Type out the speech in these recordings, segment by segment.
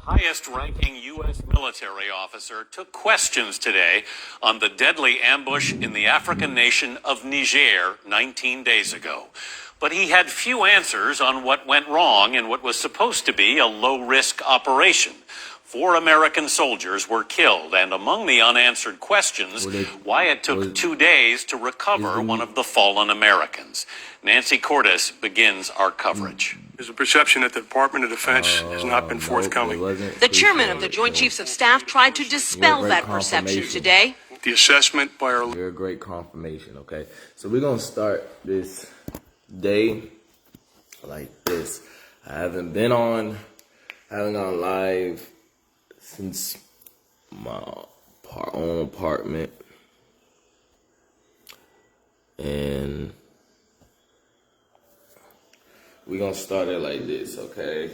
highest-ranking U.S. military officer took questions today on the deadly ambush in the African nation of Niger 19 days ago. But he had few answers on what went wrong in what was supposed to be a low-risk operation. 4 American soldiers were killed, and among the unanswered questions, why it took 2 days to recover one of the fallen Americans. Nancy Cordes begins our coverage. There's a perception that the Department of Defense has not been forthcoming. The chairman of the Joint Chiefs of Staff tried to dispel that perception today. The assessment by our... You're a great confirmation, okay? So we're going to start this day like this. I haven't gone live since my own apartment. And we're going to start it like this, okay?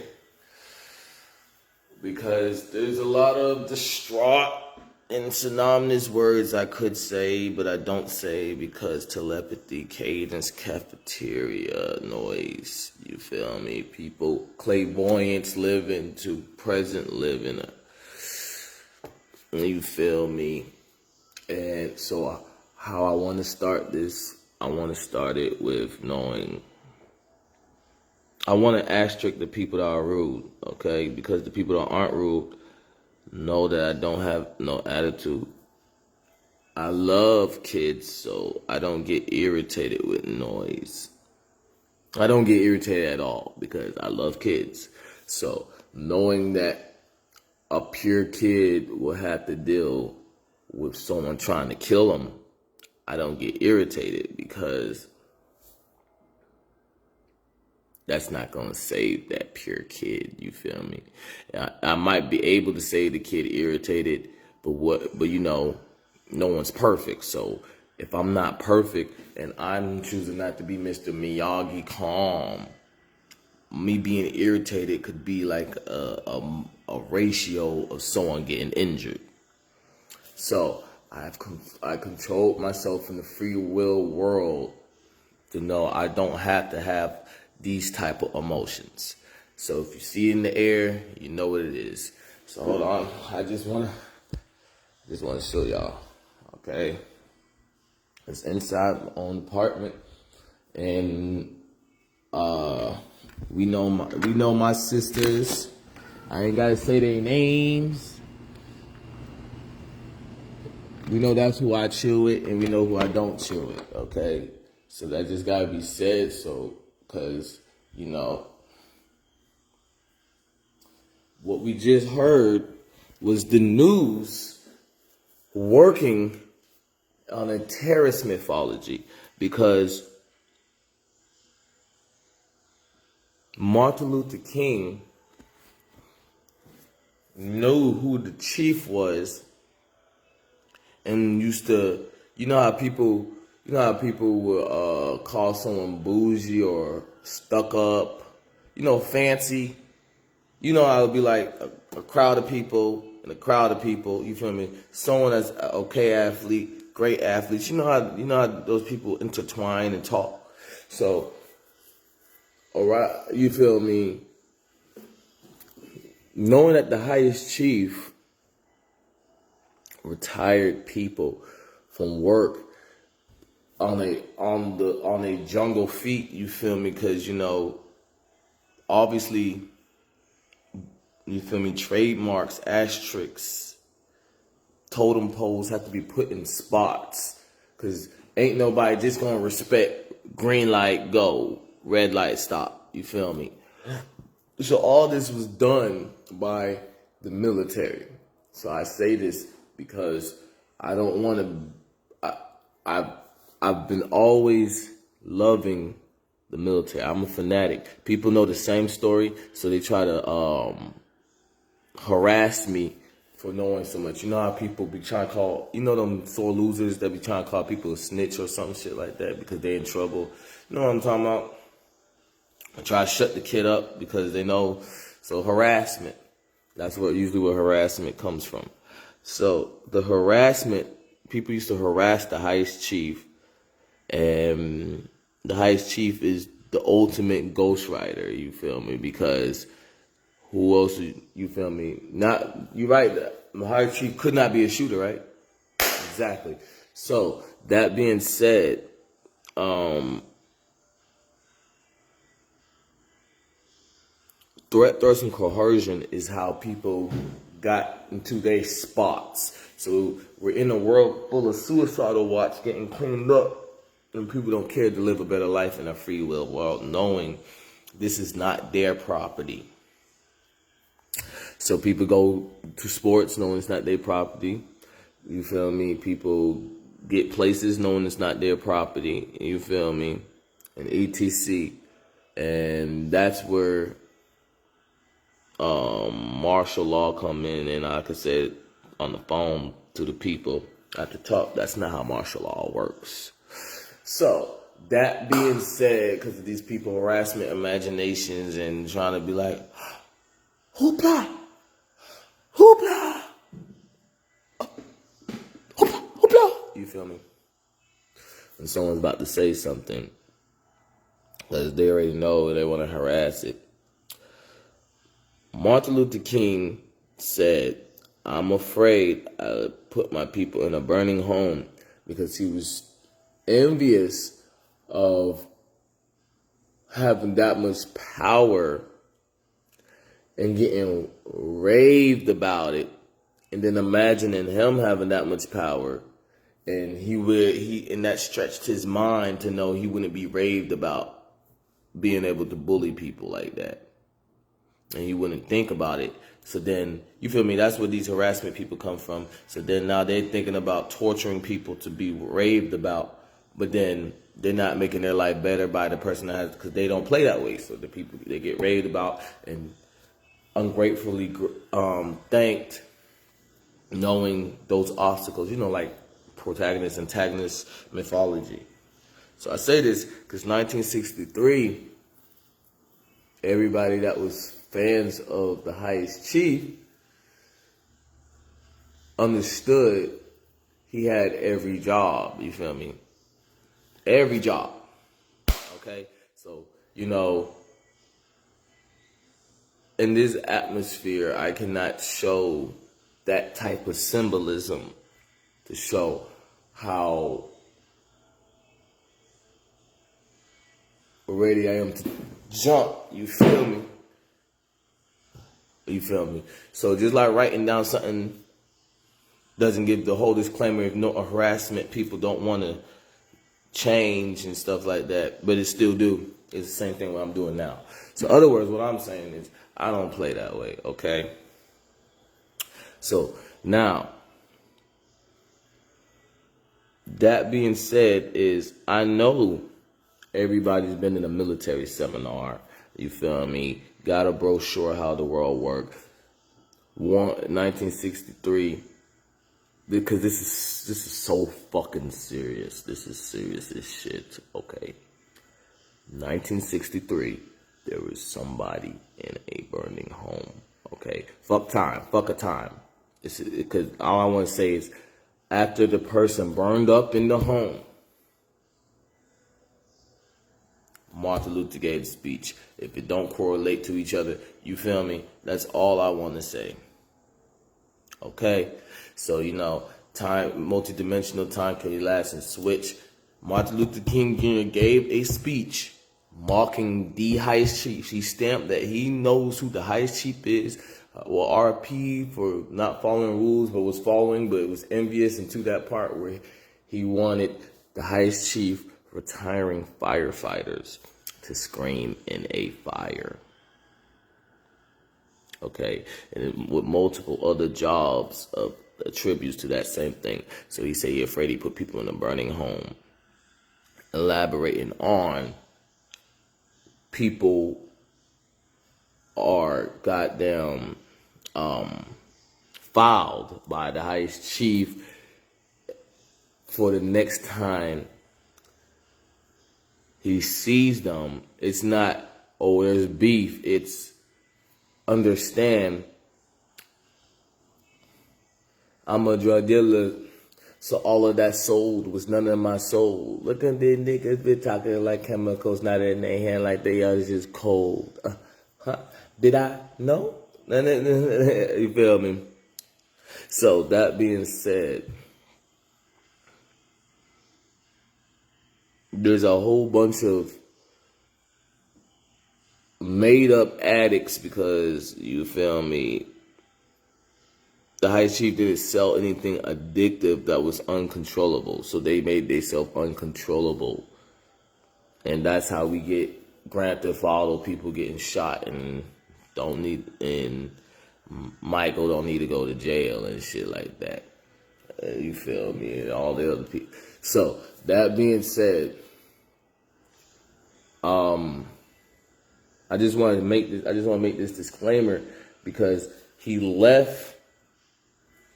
Because there's a lot of distraught and synonymous words I could say, but I don't say because telepathy, cadence, cafeteria, noise, you feel me? People, clairvoyance living to present living, you feel me? And so how I want to start this, I want to start it with knowing, I want to asterisk the people that are rude, okay? Because the people that aren't rude know that I don't have no attitude. I love kids, so I don't get irritated with noise. I don't get irritated at all because I love kids. So knowing that a pure kid will have to deal with someone trying to kill them, I don't get irritated because that's not going to save that pure kid, you feel me? I might be able to save the kid irritated, but you know, no one's perfect. So if I'm not perfect and I'm choosing not to be Mr. Miyagi calm, me being irritated could be like a ratio of someone getting injured. So I controlled myself in the free will world to know I don't have to have these type of emotions. So if you see it in the air, you know what it is. So hold on, I just wanna show y'all, okay? It's inside my own apartment, and we know my sisters. I ain't gotta say their names. We know that's who I chill with, and we know who I don't chill with, okay? So that just gotta be said, so, because, you know, what we just heard was the news working on a terrorist mythology, because Martin Luther King knew who the chief was and used to, you know how people would call someone bougie or stuck up, you know, fancy. You know how it would be like a crowd of people and a crowd of people, you feel me? Someone that's an okay athlete, great athletes. You know how those people intertwine and talk. So, all right, you feel me? Knowing that the highest chief retired people from work on a jungle feet, you feel me? Because, you know, obviously, you feel me, trademarks, asterisks, totem poles have to be put in spots, because ain't nobody just gonna respect green light, go, red light, stop, you feel me? So all this was done by the military. So I say this because I don't want to, I've been always loving the military. I'm a fanatic. People know the same story, so they try to harass me for knowing so much. You know how people be trying to call, you know them sore losers that be trying to call people a snitch or some shit like that because they in trouble. You know what I'm talking about? I try to shut the kid up because they know. So harassment, that's usually where harassment comes from. So the harassment, people used to harass the highest chief, and the highest chief is the ultimate ghostwriter, you feel me? Because Who else? You feel me? Not you're right. The highest chief could not be a shooter, right? Exactly. So that being said, threat, thrust, and coercion is how people got into their spots. So we're in a world full of suicidal watch getting cleaned up, and people don't care to live a better life in a free will world, knowing this is not their property. So people go to sports knowing it's not their property. You feel me? People get places knowing it's not their property. You feel me? And etc. And that's where martial law come in, and like I said on the phone to the people at the top, that's not how martial law works. So that being said, because of these people harassment imaginations and trying to be like, hoopla, hoopla, hoopla, hoopla. You feel me? And someone's about to say something, because they already know they want to harass it. Martin Luther King said, I'm afraid I put my people in a burning home, because he was envious of having that much power and getting raved about it, and then imagining him having that much power, and and that stretched his mind to know he wouldn't be raved about being able to bully people like that. And you wouldn't think about it. So then, you feel me? That's where these harassment people come from. So then now they're thinking about torturing people to be raved about, but then they're not making their life better by the person that has, because they don't play that way. So the people, they get raved about and ungratefully thanked, knowing those obstacles, like protagonist, antagonist mythology. So I say this because 1963, everybody that was fans of the highest chief understood he had every job, you feel me? Every job, okay? So, in this atmosphere, I cannot show that type of symbolism to show how ready I am to jump, you feel me? You feel me? So just like writing down something doesn't give the whole disclaimer of no harassment, people don't want to change and stuff like that, but it still do. It's the same thing what I'm doing now. So in other words, what I'm saying is I don't play that way, okay? So now, that being said, is I know everybody's been in a military seminar, you feel me? Got a brochure how the world works. 1963, because this is so fucking serious. This is serious as shit, okay? 1963, there was somebody in a burning home, okay? Fuck a time. Because all I want to say is, after the person burned up in the home, Martin Luther gave a speech. If it don't correlate to each other, you feel me? That's all I want to say. Okay? So, time, multidimensional time can elapse and switch. Martin Luther King Jr. gave a speech marking the highest chief. He stamped that he knows who the highest chief is. RP for not following rules, but was following, but it was envious, and to that part where he wanted the highest chief retiring firefighters to scream in a fire. Okay, and with multiple other jobs of attributes to that same thing. So he said he afraid he put people in a burning home. Elaborating on people are goddamn filed by the highest chief for the next time he sees them. It's not, oh, there's beef. It's understand I'm a drug dealer, so all of that sold was none of my soul. Look at these niggas be talking like chemicals, not in their hand, like they are just cold. Did I? No? You feel me? So that being said, there's a whole bunch of made up addicts because, you feel me, the high chief didn't sell anything addictive that was uncontrollable. So they made themselves uncontrollable. And that's how we get Grand Theft Auto people getting shot and Michael don't need to go to jail and shit like that. You feel me? And all the other people. So that being said, I just want to make this disclaimer because he left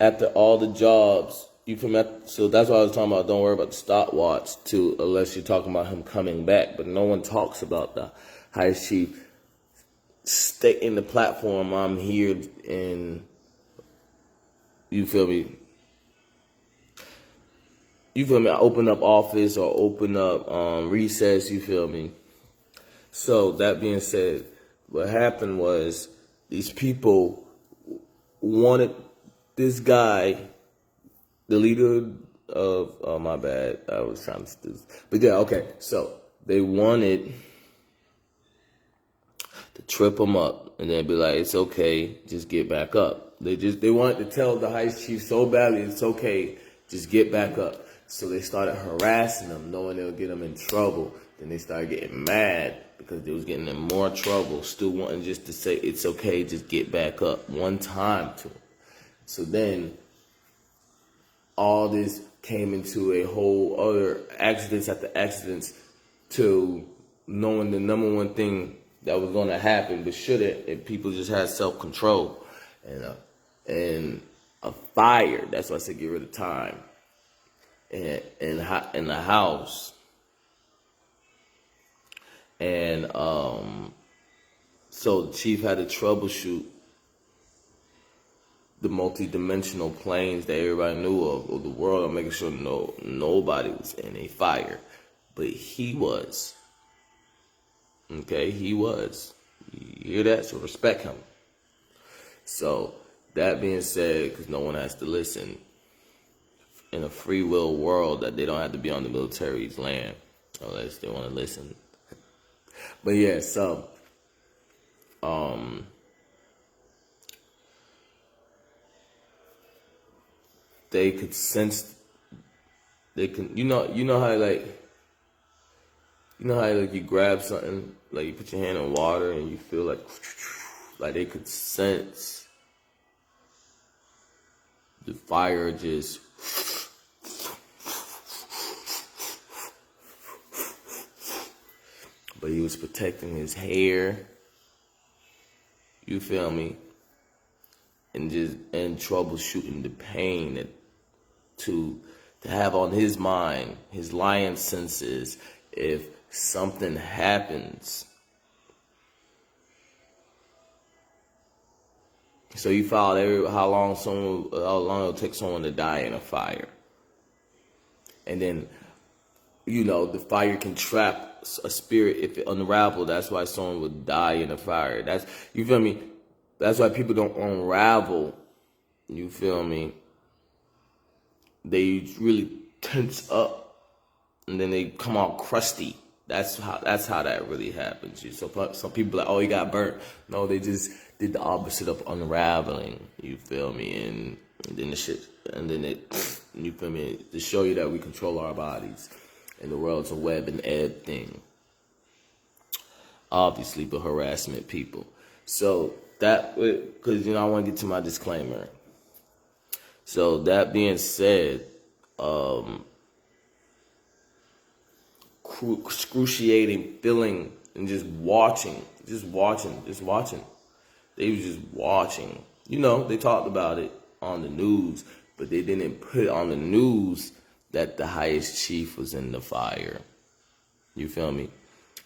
after all the jobs. You feel me? So that's why I was talking about. Don't worry about the stopwatch too, unless you're talking about him coming back. But no one talks about the high chief stating the platform. I'm here, and you feel me? You feel me? I open up office or open up recess. You feel me? So that being said, what happened was these people wanted this guy, the leader of, oh my bad, I was trying to do, but yeah, okay. So they wanted to trip him up and then be like, it's okay, just get back up. They wanted to tell the high chief so badly, it's okay, just get back up. So they started harassing him, knowing they would get him in trouble. Then they started getting mad because they was getting in more trouble, still wanting just to say, it's okay, just get back up one time to him. So then all this came into a whole other accidents after accidents to knowing the number one thing that was going to happen, but shouldn't, if people just had self-control and a fire. That's why I said get rid of time. In the house. And so the chief had to troubleshoot the multi-dimensional planes that everybody knew of the world, and making sure nobody was in a fire. But he was. Okay, he was. You hear that? So respect him. So that being said, because no one has to listen, in a free will world, that they don't have to be on the military's land unless they want to listen. But yeah, so they could sense, they can, you know how you grab something, like you put your hand in water and you feel like they could sense the fire just but he was protecting his hair, you feel me, and troubleshooting the pain that to have on his mind, his lion senses, if something happens. So you followed how long it'll take someone to die in a fire. And then, the fire can trap a spirit if it unraveled. That's why someone would die in a fire. That's, you feel me? That's why people don't unravel. You feel me? They really tense up and then they come out crusty. That's how that really happens. So some people are like, oh, he got burnt. No, they just did the opposite of unraveling. You feel me? And then the shit, and then you feel me? To show you that we control our bodies. And the world's a web and ed thing. Obviously, but harassment people. So that, because I want to get to my disclaimer. So that being said, excruciating feeling and just watching. They was just watching. They talked about it on the news, but they didn't put on the news that the highest chief was in the fire. You feel me?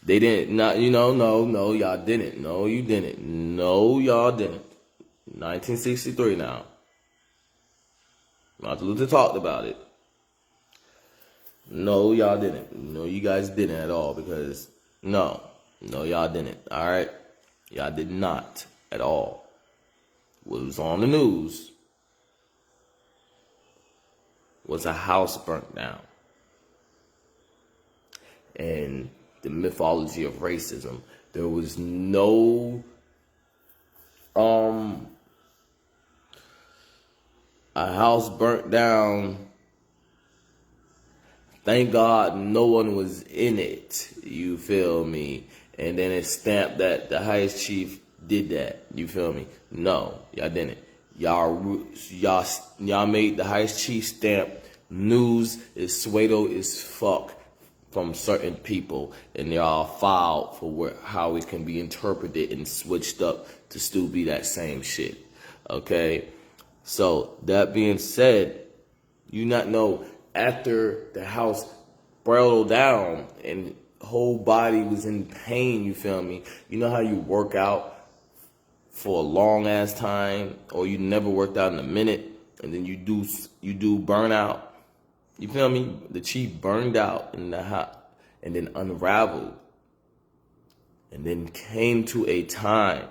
They didn't. No, y'all didn't. No, you didn't. No, y'all didn't. 1963 now. Martin Luther talked about it. No, y'all didn't. No, you guys didn't at all, because no, y'all didn't. All right? Y'all did not at all. what was on the news was a house burnt down. And the mythology of racism. There was no a house burnt down. Thank God no one was in it. You feel me? And then it's stamped that the highest chief did that. You feel me? No, y'all didn't. Y'all made the highest chief stamp. News is pseudo as fuck from certain people, and they're all filed for how it can be interpreted and switched up to still be that same shit. Okay? So, that being said, you not know after the house burned down and whole body was in pain, you feel me? You know how you work out for a long ass time, or you never worked out in a minute, and then you do burnout? You feel me? The chief burned out in the house and then unraveled and then came to a time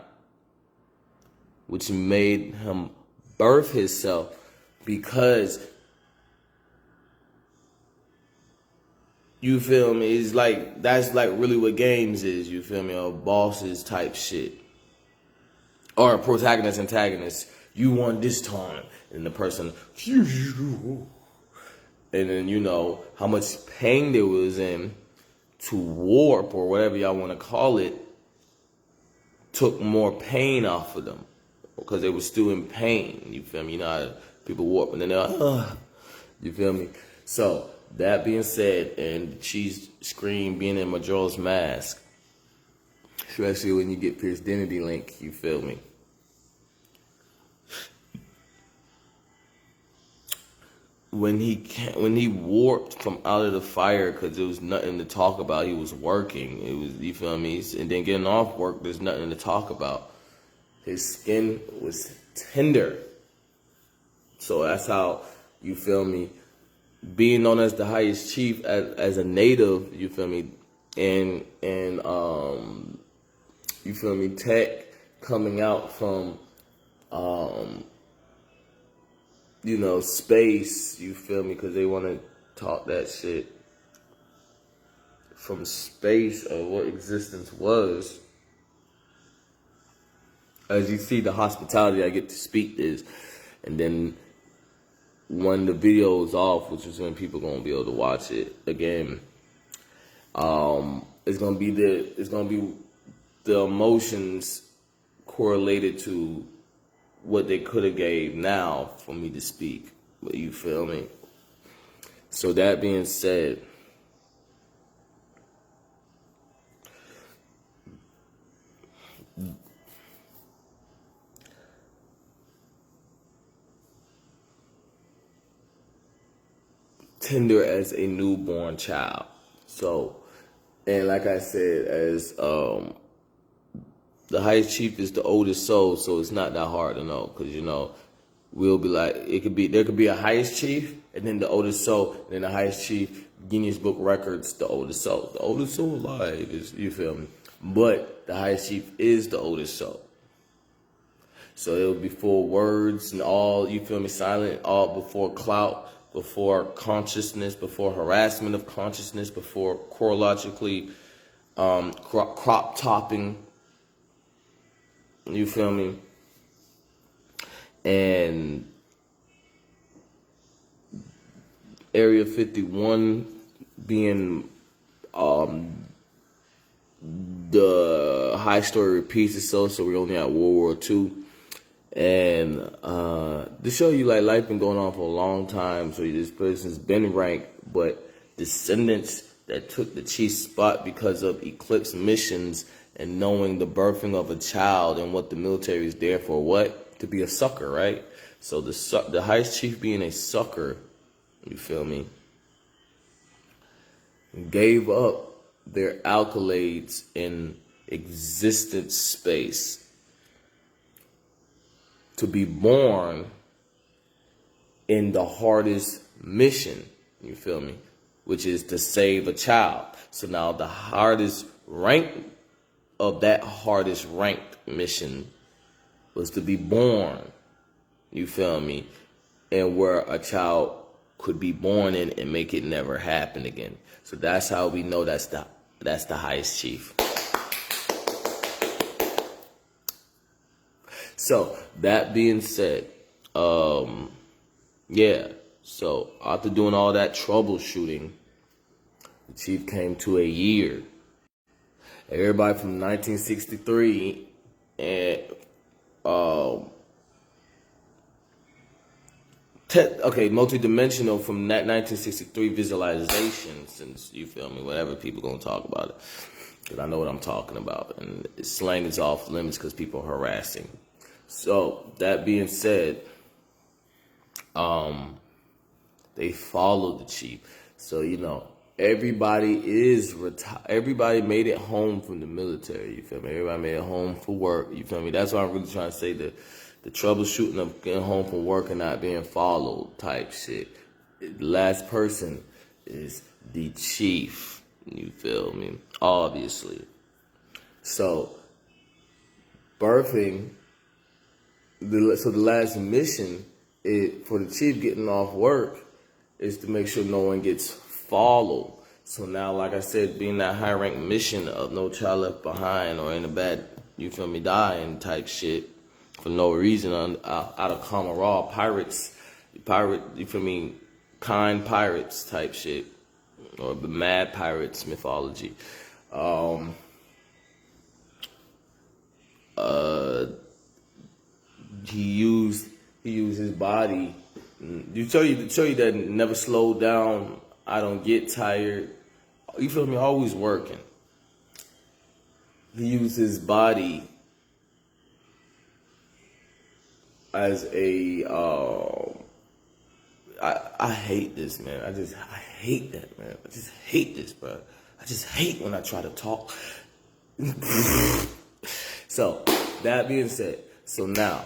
which made him birth himself, because you feel me? It's like, that's like really what games is, you feel me? Or bosses type shit. Or a protagonist, antagonist. You won this time. And the person, and then you know how much pain there was in to warp, or whatever y'all want to call it, took more pain off of them because they were still in pain. You feel me? You know how people warp and then they're like, ugh. You feel me? So that being said, and the cheese scream being in Majora's Mask, especially when you get Pierce Identity Link, you feel me? When he warped from out of the fire because there was nothing to talk about, he was working. It was, you feel me? And then getting off work, there's nothing to talk about. His skin was tender. So that's how, you feel me, being known as the highest chief as a native, you feel me, and you feel me, tech coming out from you know, space, you feel me, because they want to talk that shit from space of what existence was. As you see, the hospitality I get to speak this, and then when the video is off, which is when people gonna be able to watch it again, it's gonna be the emotions correlated to what they could have gave now for me to speak. But you feel me? So that being said, tender as a newborn child. So, and like I said, as the highest chief is the oldest soul, so it's not that hard to know, because you know we'll be like, there could be a highest chief and then the oldest soul, and then the highest chief, Guinness Book Records, the oldest soul alive is, you feel me? But the highest chief is the oldest soul, so it will be before words and all, you feel me, silent, all before clout, before consciousness, before harassment of consciousness, before chronologically crop topping. You feel me? And Area 51 being the high story repeats itself, so we're only at World War II. And to show you, like, life been going on for a long time, so this person's been ranked, but descendants that took the chief spot because of eclipse missions and knowing the birthing of a child and what the military is there for, what? To be a sucker, right? So the highest chief being a sucker, you feel me, gave up their accolades in existence space to be born in the hardest mission, you feel me, which is to save a child. So now the hardest rank of that hardest ranked mission was to be born You feel me? And where a child could be born in and make it never happen again. So that's how we know that's the highest chief. So that being said, yeah. So after doing all that troubleshooting, the chief came to a year. Everybody from 1963 and multi-dimensional from that 1963 visualization, since you feel me, whatever people gonna talk about it, because I know what I'm talking about, and slang is off limits because people are harassing. So that being said, they followed the chief. So everybody is retired. Everybody made it home from the military. You feel me? Everybody made it home for work. You feel me? That's what I'm really trying to say. The troubleshooting of getting home from work and not being followed type shit. The last person is the chief. You feel me? Obviously. So birthing. So the last mission for the chief getting off work is to make sure no one gets followed. So now, like I said, being that high rank mission of no child left behind or in a bad, you feel me, dying type shit for no reason out of common raw pirate, you feel me, kind pirates type shit, or the mad pirates mythology. He used his body. You show you that never slowed down. I don't get tired. You feel me? Always working. He used his body as a. I hate this, man. I hate that, man. I just hate this, bro. I just hate when I try to talk. So that being said, so now.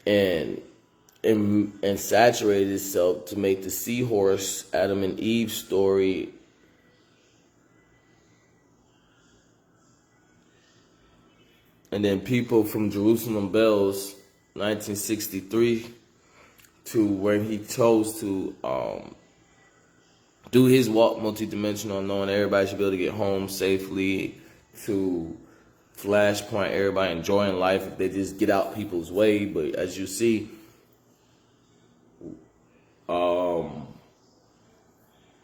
And saturated itself to make the seahorse Adam and Eve story and then people from Jerusalem Bells 1963 to when he chose to do his walk multidimensional, knowing everybody should be able to get home safely, to Flashpoint, everybody enjoying life if they just get out people's way. But as you see,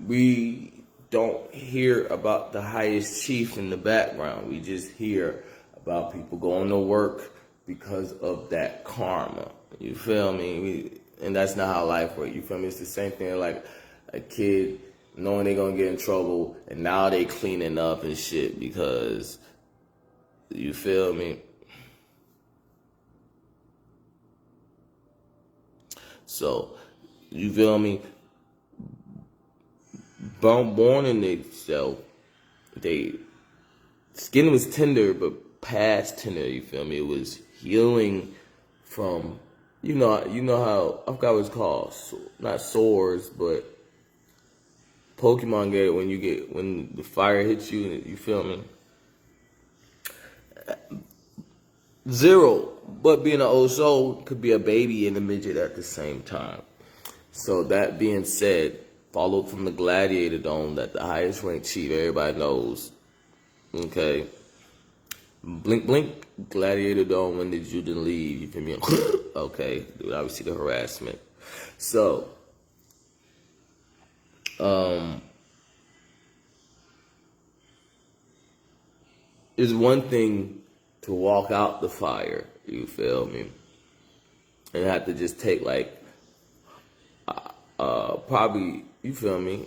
we don't hear about the highest chief in the background. We just hear about people going to work because of that karma. You feel me? And that's not how life works. You feel me? It's the same thing like a kid knowing they're going to get in trouble and now they cleaning up and shit because, you feel me? So, you feel me? Born in themselves, skin was tender, but past tender, you feel me? It was healing from, you know how, I forgot what it's called, not sores, but Pokemon get it when the fire hits you, you feel me? Zero, but being an old soul could be a baby and a midget at the same time. So that being said, followed from the Gladiator Dome that the highest ranked chief everybody knows. Okay. Blink, blink, Gladiator Dome, when did you then leave? You feel me? Okay, dude, obviously the harassment. So, it's one thing to walk out the fire, you feel me? And have to just take like, probably, you feel me?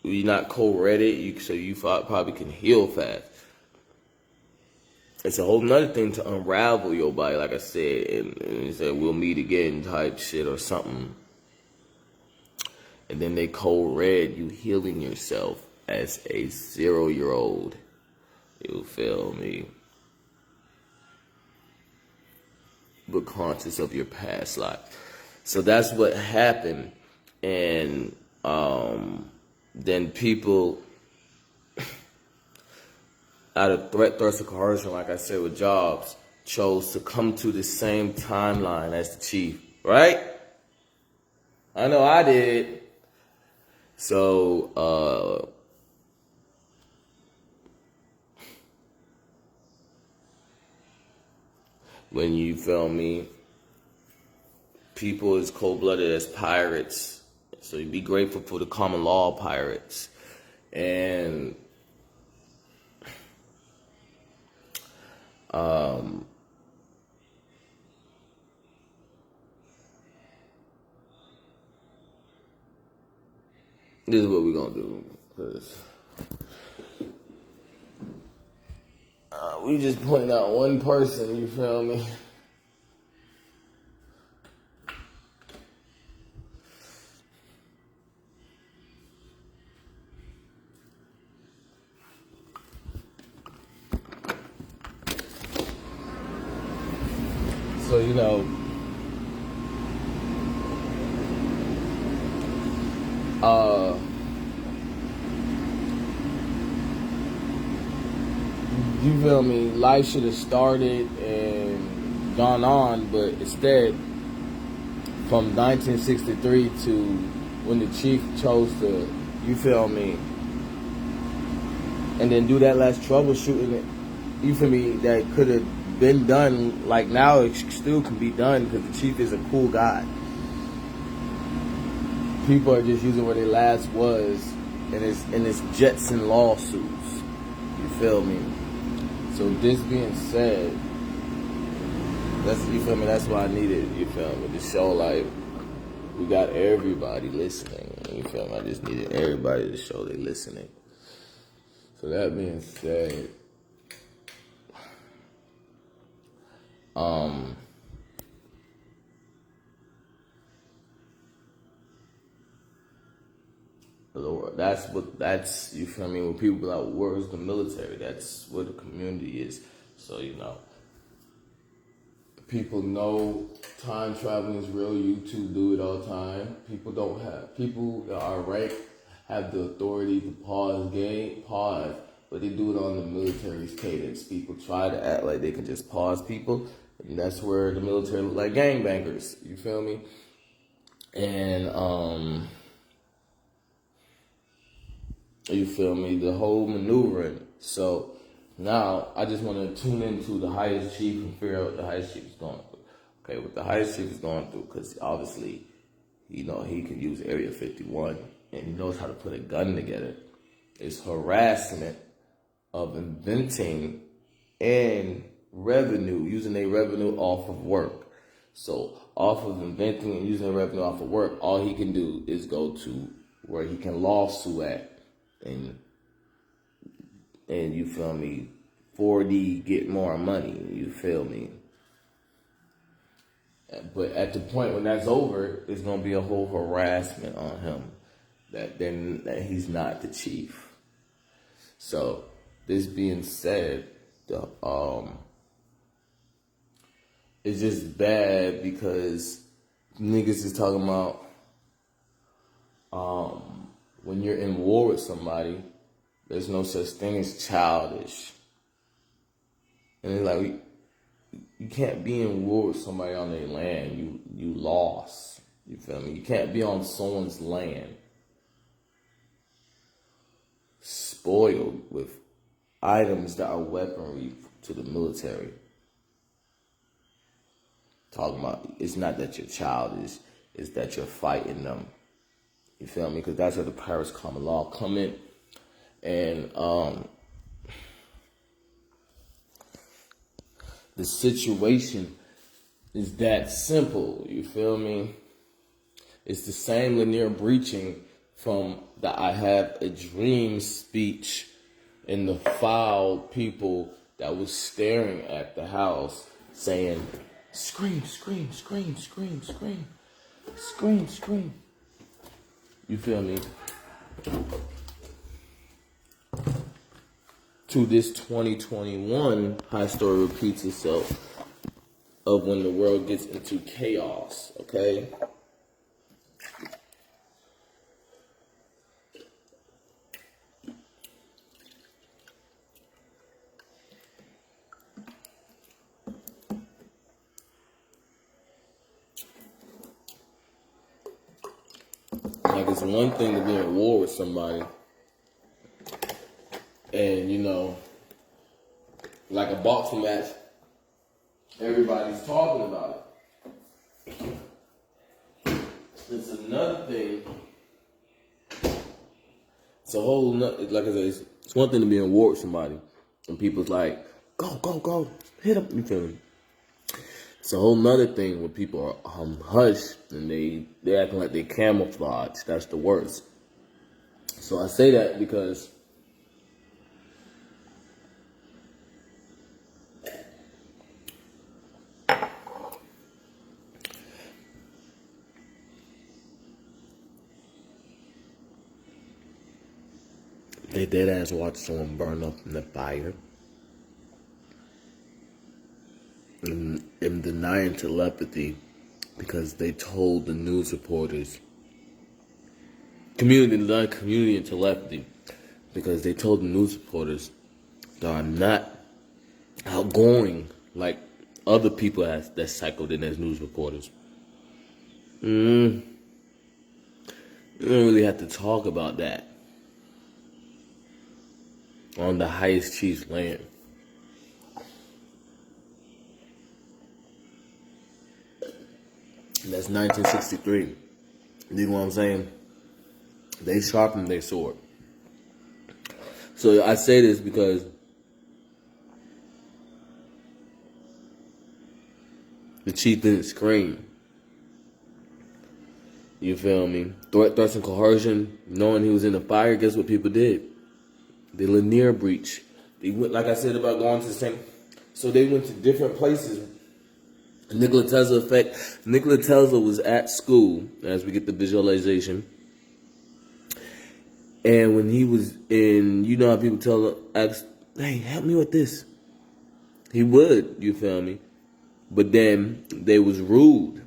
You're not co-redded, so you probably can heal fast. It's a whole nother thing to unravel your body, like I said, and say we'll meet again type shit or something. And then they co-red you healing yourself as a 0-year-old. You feel me? But conscious of your past life. So that's what happened. And then people, out of threat, thirst, and coercion, like I said with jobs, chose to come to the same timeline as the chief, right? I know I did. So, when you feel me, people as cold-blooded as pirates. So you be grateful for the common law pirates. And this is what we're gonna do. Cause we just pointing out one person, you feel me? So, you know, you feel me? Life should have started and gone on, but instead, from 1963 to when the chief chose to, you feel me, and then do that last troubleshooting, you feel me, that could have been done, like now it still can be done because the chief is a cool guy. People are just using where they last was, and it's Jetson lawsuits. You feel me? So this being said, you feel me? That's why I needed, you feel me, to show like we got everybody listening. You feel me? I just needed everybody to show they listening. So that being said, Lord, that's you feel me? When people be like, where's the military? That's where the community is. So, you know, people know time traveling is real. YouTube do it all the time. People that are ranked have the authority to pause, but they do it on the military's cadence. People try to act like they can just pause people, and that's where the military look like gangbangers. You feel me? And you feel me? The whole maneuvering. So now I just want to tune into the highest chief and figure out what the highest chief is going through. Okay, what the highest chief is going through, because obviously, you know, he can use Area 51 and he knows how to put a gun together. It's harassment of inventing and revenue, using their revenue off of work. So off of inventing and using their revenue off of work, all he can do is go to where he can lawsuit at. And you feel me, 4D get more money, you feel me. But at the point when that's over, it's gonna be a whole harassment on him that he's not the chief. So this being said, it's just bad because niggas is talking about when you're in war with somebody, there's no such thing as childish. And it's like, you can't be in war with somebody on their land. You lost. You feel me? You can't be on someone's land spoiled with items that are weaponry to the military. Talking about, it's not that you're childish, it's that you're fighting them. You feel me? Because that's where the pirates' common law come in. And the situation is that simple. You feel me? It's the same linear breaching from the I Have a Dream speech and the foul people that was staring at the house saying, scream, scream, scream, scream, scream, scream, scream. You feel me? To this 2021, high story repeats itself of when the world gets into chaos, okay? Like, it's one thing to be at war with somebody, and you know, like a boxing match, everybody's talking about it. It's another thing. It's a whole nother, like I said, it's one thing to be in war with somebody, and people's like, go, hit him, you feel me? It's a whole nother thing when people are hushed and they acting like they camouflage. That's the worst. So I say that because they dead ass watch someone burn up in the fire. And denying telepathy because they told the news reporters, community and telepathy, because they told the news reporters they are not outgoing like other people that's cycled in as news reporters. You don't really have to talk about that on the highest chief's land. That's 1963. You know what I'm saying? They sharpened their sword. So I say this because the chief didn't scream. You feel me? Threats and coercion, knowing he was in the fire, guess what people did? They linear breach. They went, like I said about going to the same. So they went to different places. Nikola Tesla effect. Nikola Tesla was at school, as we get the visualization. And when he was in, you know how people ask, hey, help me with this. He would, you feel me? But then they was rude.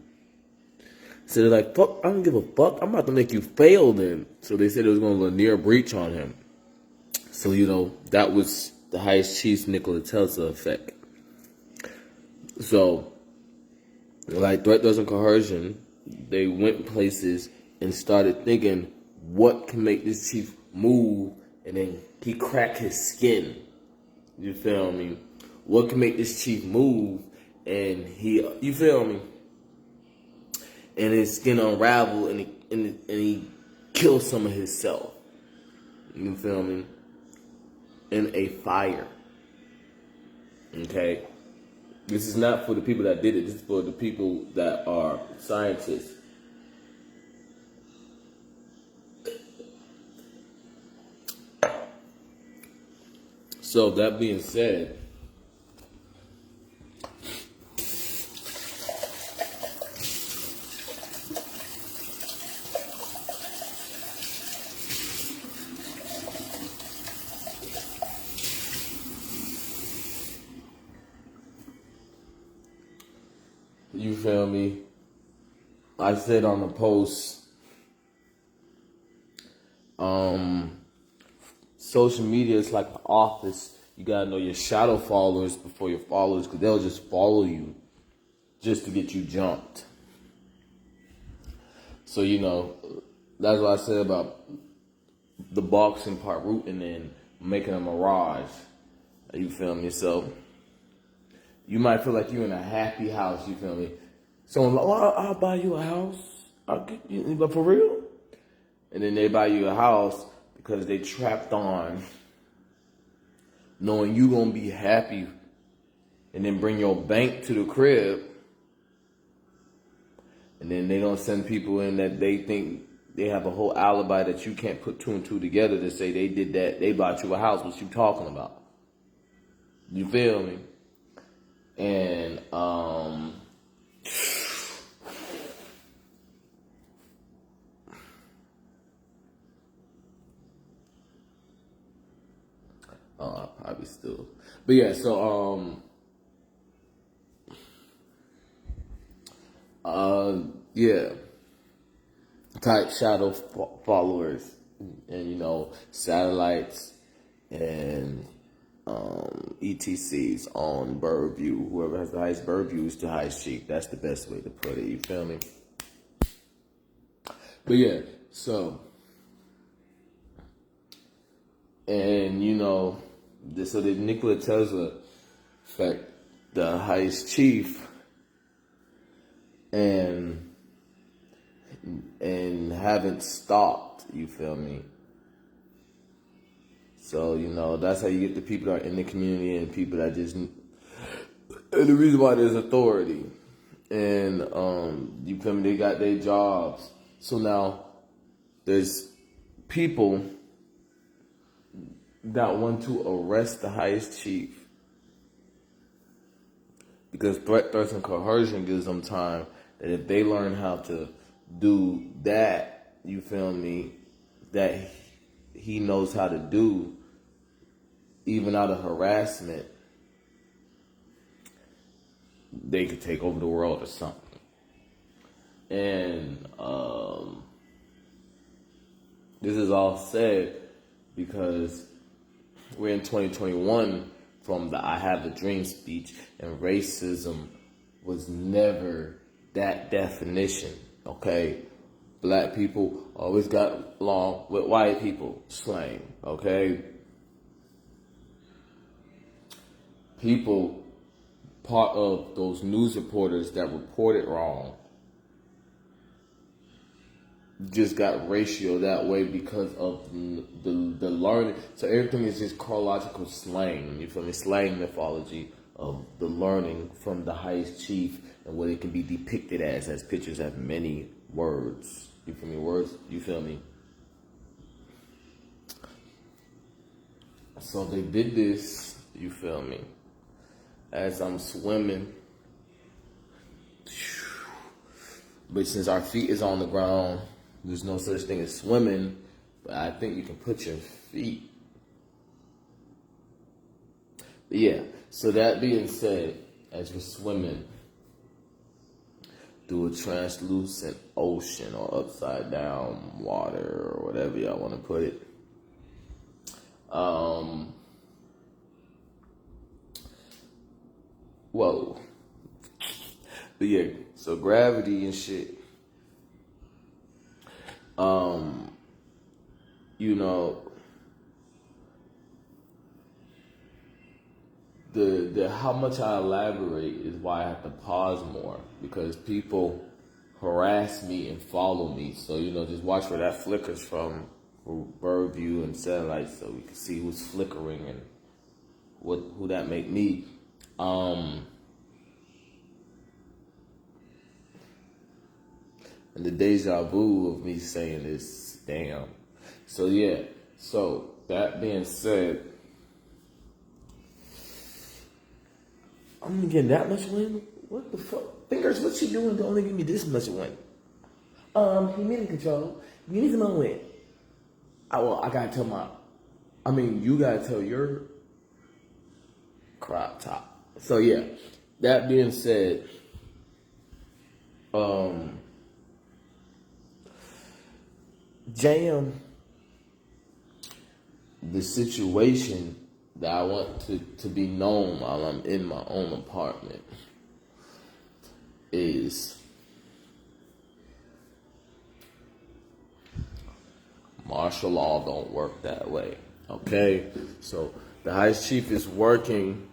So they're like, fuck, I don't give a fuck. I'm about to make you fail then. So they said it was going to linear breach on him. So, you know, that was the highest chief's Nikola Tesla effect. So, like threats and coercion, they went places and started thinking, what can make this chief move? And then he cracked his skin. You feel me? What can make this chief move? And you feel me? And his skin unraveled, and he killed some of himself. You feel me? In a fire. Okay? This is not for the people that did it. This is for the people that are scientists. So that being said, you feel me? I said on the post, social media is like an office. You gotta know your shadow followers before your followers, because they'll just follow you just to get you jumped. So, you know, that's what I said about the boxing part, rooting and making a mirage. You feel me? So you might feel like you're in a happy house, you feel me? Someone like, oh, I'll buy you a house. I'll get you, but for real? And then they buy you a house because they trapped on knowing you gonna be happy, and then bring your bank to the crib, and then they gonna send people in that they think they have a whole alibi that you can't put two and two together to say they did that, they bought you a house. What you talking about? You feel me? And probably still, but yeah. So yeah, type shadow followers, and you know, satellites and ETCs on bird view. Whoever has the highest bird view is the highest chief. That's the best way to put it. You feel me? But yeah, so, and you know, so the Nikola Tesla fact, the highest chief, and haven't stopped, you feel me? So, you know, that's how you get the people that are in the community and people that just, and the reason why there's authority. And, you feel me, they got their jobs. So now, there's people that want to arrest the highest chief because threats, and coercion gives them time that if they learn how to do that, you feel me, that he knows how to do, even out of harassment, they could take over the world or something. And this is all said because we're in 2021 from the I Have a Dream speech, and racism was never that definition, okay? Black people always got along with white people, slang, okay? People, part of those news reporters that reported wrong, just got ratio that way because of the learning. So everything is just chronological slang, you feel me? Slang mythology of the learning from the highest chief and what it can be depicted as pictures have many words. You feel me? Words, you feel me? So they did this, you feel me? As I'm swimming, but since our feet is on the ground, there's no such thing as swimming, but I think you can put your feet. But yeah, so that being said, as you're swimming through a translucent ocean or upside down water or whatever y'all want to put it, whoa. But yeah, so gravity and shit. You know, the how much I elaborate is why I have to pause more, because people harass me and follow me. So, you know, just watch where that flickers from bird view and satellite so we can see who's flickering and who that make me. And the deja vu of me saying this, damn. So yeah, so that being said, I'm gonna get that much wind? What the fuck? Fingers, what you doing to only give me this much wind? Humidity control. You need some more wind. I gotta tell you gotta tell your crop top. So yeah, that being said, Jam, the situation that I want to be known while I'm in my own apartment is martial law don't work that way. Okay? So the highest chief is working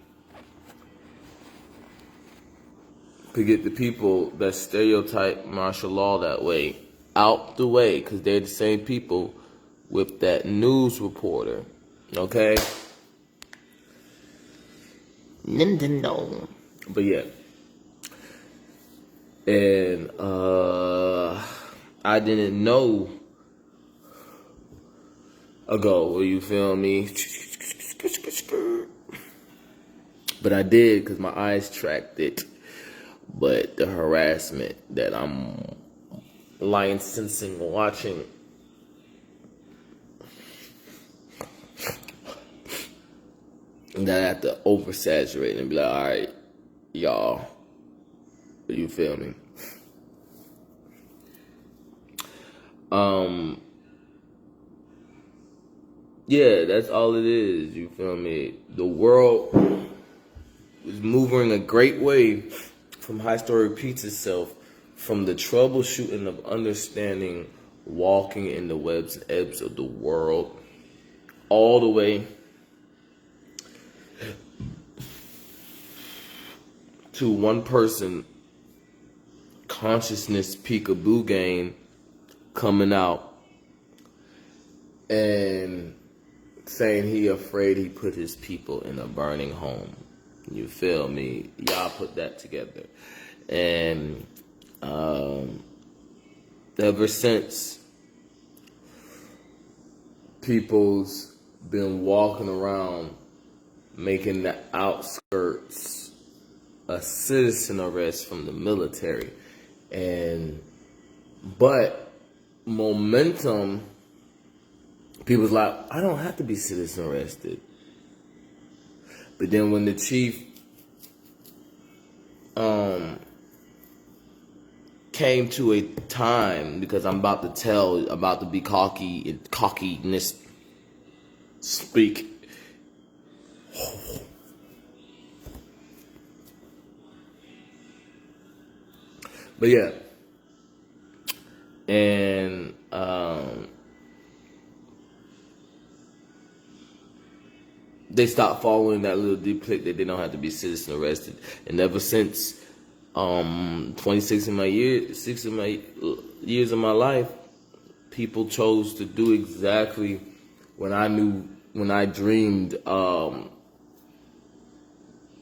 to get the people that stereotype martial law that way out the way, because they're the same people with that news reporter. Okay? Nintendo. But yeah. And I didn't know ago, you feel me? But I did because my eyes tracked it. But the harassment that I'm licensing, watching, that I have to oversaturate and be like, all right, y'all, you feel me? Yeah, that's all it is, you feel me? The world is moving a great way from High Story repeats itself from the troubleshooting of understanding walking in the webs and ebbs of the world, all the way to one person consciousness peekaboo game coming out and saying he afraid he put his people in a burning home. You feel me? Y'all put that together. And ever since, people's been walking around making the outskirts a citizen arrest from the military. But momentum, people's like, I don't have to be citizen arrested. But then when the chief came to a time, because I'm about to be cockiness speak. But yeah, and they stopped following that little deep click that they don't have to be citizen arrested. And ever since 26 of my years of my life, people chose to do exactly when I dreamed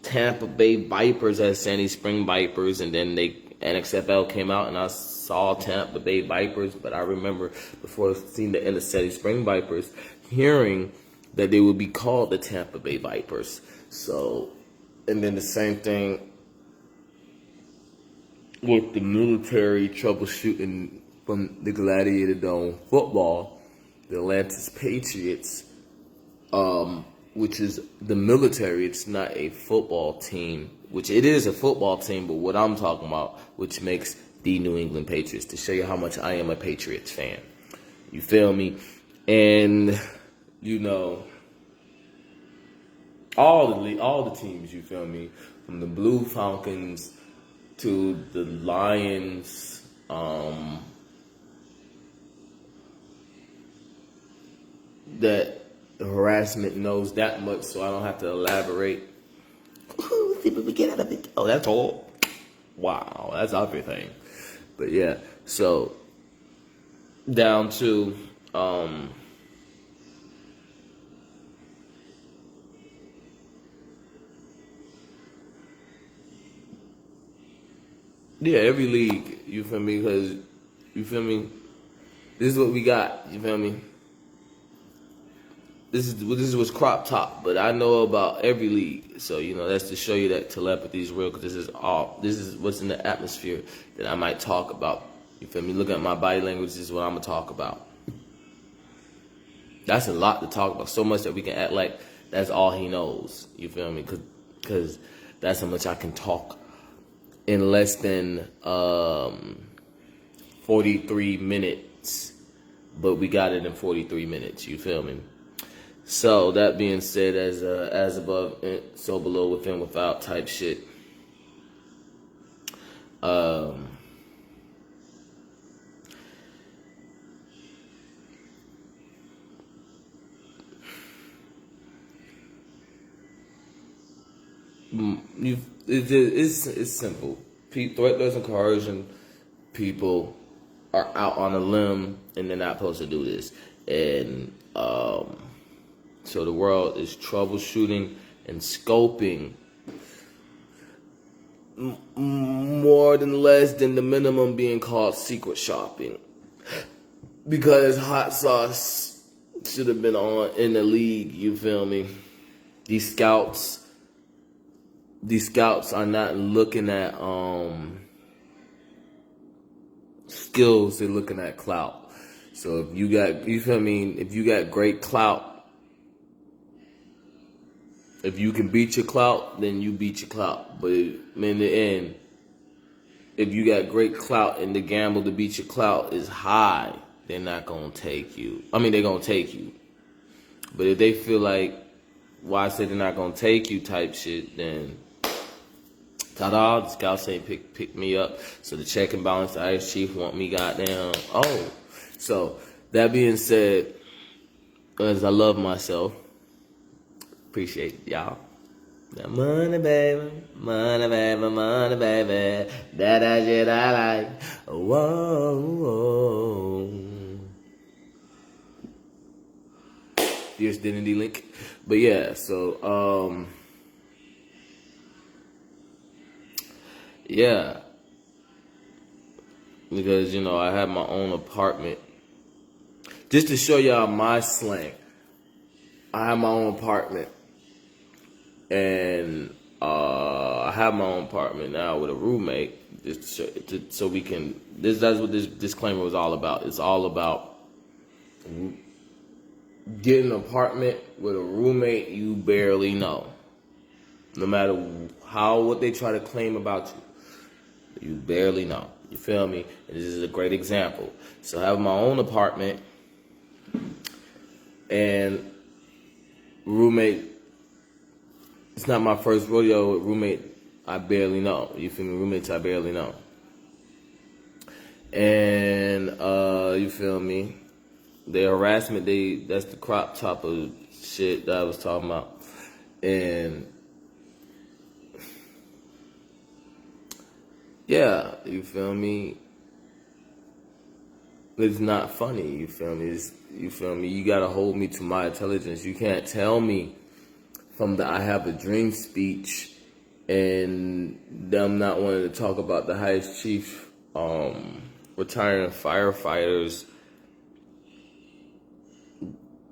Tampa Bay Vipers as Sandy Spring Vipers, and then NXFL came out and I saw Tampa Bay Vipers. But I remember before seeing the Sandy Spring Vipers, hearing that they would be called the Tampa Bay Vipers. So, and then the same thing with the military troubleshooting from the Gladiator Dome football, the Atlantis Patriots, which is the military. It's not a football team, which it is a football team, but what I'm talking about, which makes the New England Patriots, to show you how much I am a Patriots fan. You feel me? And you know, all the teams, you feel me, from the Blue Falcons to the Lions, that harassment knows that much, so I don't have to elaborate. Get out of it. Oh, that's all. Wow, that's everything. But yeah, so down to yeah, every league, you feel me? Because, you feel me? This is what we got, you feel me? This is what's crop top, but I know about every league. So, you know, that's to show you that telepathy is real, because this is what's in the atmosphere that I might talk about. You feel me? Look at my body language, this is what I'm going to talk about. That's a lot to talk about, so much that we can act like that's all he knows. You feel me? Because that's how much I can talk in less than 43 minutes, but we got it in 43 minutes. You feel me? So that being said, as above, so below, within, without type shit. It's simple. Threats and coercion. People are out on a limb and they're not supposed to do this. And so the world is troubleshooting and scoping more than less than the minimum being called secret shopping, because hot sauce should have been on in the league. You feel me? These scouts are not looking at skills, they're looking at clout. So if you got, you feel me, if you got great clout, if you can beat your clout, then you beat your clout. But in the end, if you got great clout and the gamble to beat your clout is high, they're not going to take you. I mean, they're going to take you. But if they feel like, why I said they're not going to take you type shit, then ta-da, the scouts ain't pick me up. So the check and balance, the IS chief want me goddamn, oh. So that being said, as I love myself, appreciate y'all. That money, baby, money, baby, money, baby. That shit I like. Whoa, whoa. Fierce Identity Link. But yeah, so yeah. Because, you know, I have my own apartment. Just to show y'all my slang. I have my own apartment. And I have my own apartment now with a roommate. Just to show, so we can. That's what this disclaimer was all about. It's all about getting an apartment with a roommate you barely know. No matter what they try to claim about you, you barely know. You feel me? And this is a great example. So I have my own apartment and roommate. It's not my first rodeo with roommate I barely know. You feel me? Roommates I barely know. And you feel me? The harassment, that's the crop top of shit that I was talking about. And yeah, you feel me? It's not funny, you feel me? You feel me? You gotta hold me to my intelligence. You can't tell me from the I have a dream speech and them not wanting to talk about the highest chief retiring firefighters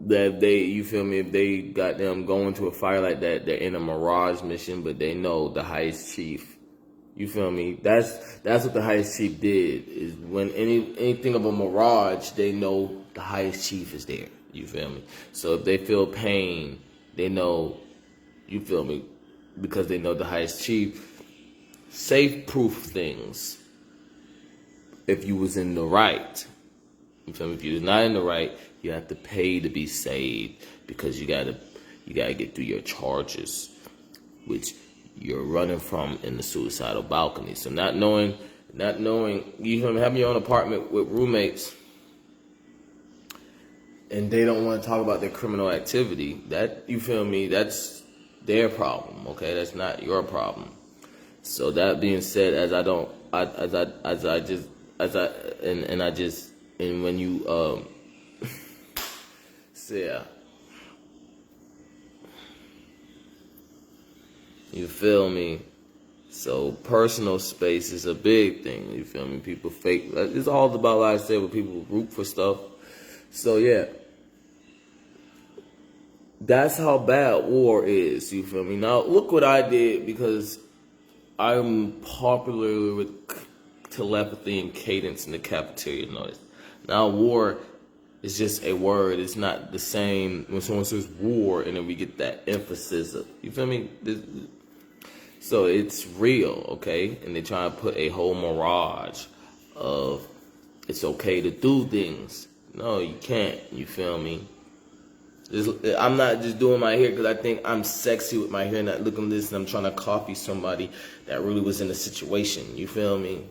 that they, you feel me, if they got them going to a fire like that, they're in a mirage mission, but they know the highest chief. You feel me? That's what the highest chief did, is when anything of a mirage, they know the highest chief is there. You feel me? So if they feel pain, they know, you feel me, because they know the highest chief. Safe proof things. If you was in the right. You feel me? If you're not in the right, you have to pay to be saved, because you gotta get through your charges, which you're running from in the suicidal balcony. So not knowing, you feel me, having your own apartment with roommates and they don't want to talk about their criminal activity, that, you feel me, that's their problem, okay? That's not your problem. So that being said, and when you so yeah. You feel me? So personal space is a big thing. You feel me? People fake. It's all about, like I said, when people root for stuff. So yeah, that's how bad war is. You feel me? Now look what I did, because I'm popular with telepathy and cadence in the cafeteria noise. Now war is just a word. It's not the same when someone says war and then we get that emphasis of, you feel me? So it's real, okay? And they try to put a whole mirage of it's okay to do things. No, you can't. You feel me? I'm not just doing my hair because I think I'm sexy with my hair, not looking this, and I'm trying to copy somebody that really was in a situation. You feel me?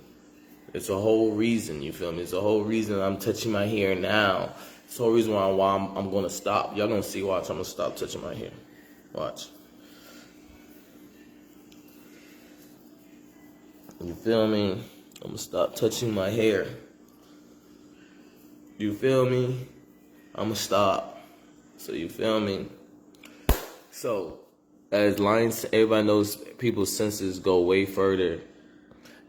It's a whole reason. You feel me? It's a whole reason I'm touching my hair now. It's the whole reason why I'm going to stop. Y'all going to see. Watch. I'm going to stop touching my hair. Watch. You feel me? I'm going to stop touching my hair. You feel me? I'm going to stop. So you feel me? So, as lines, everybody knows people's senses go way further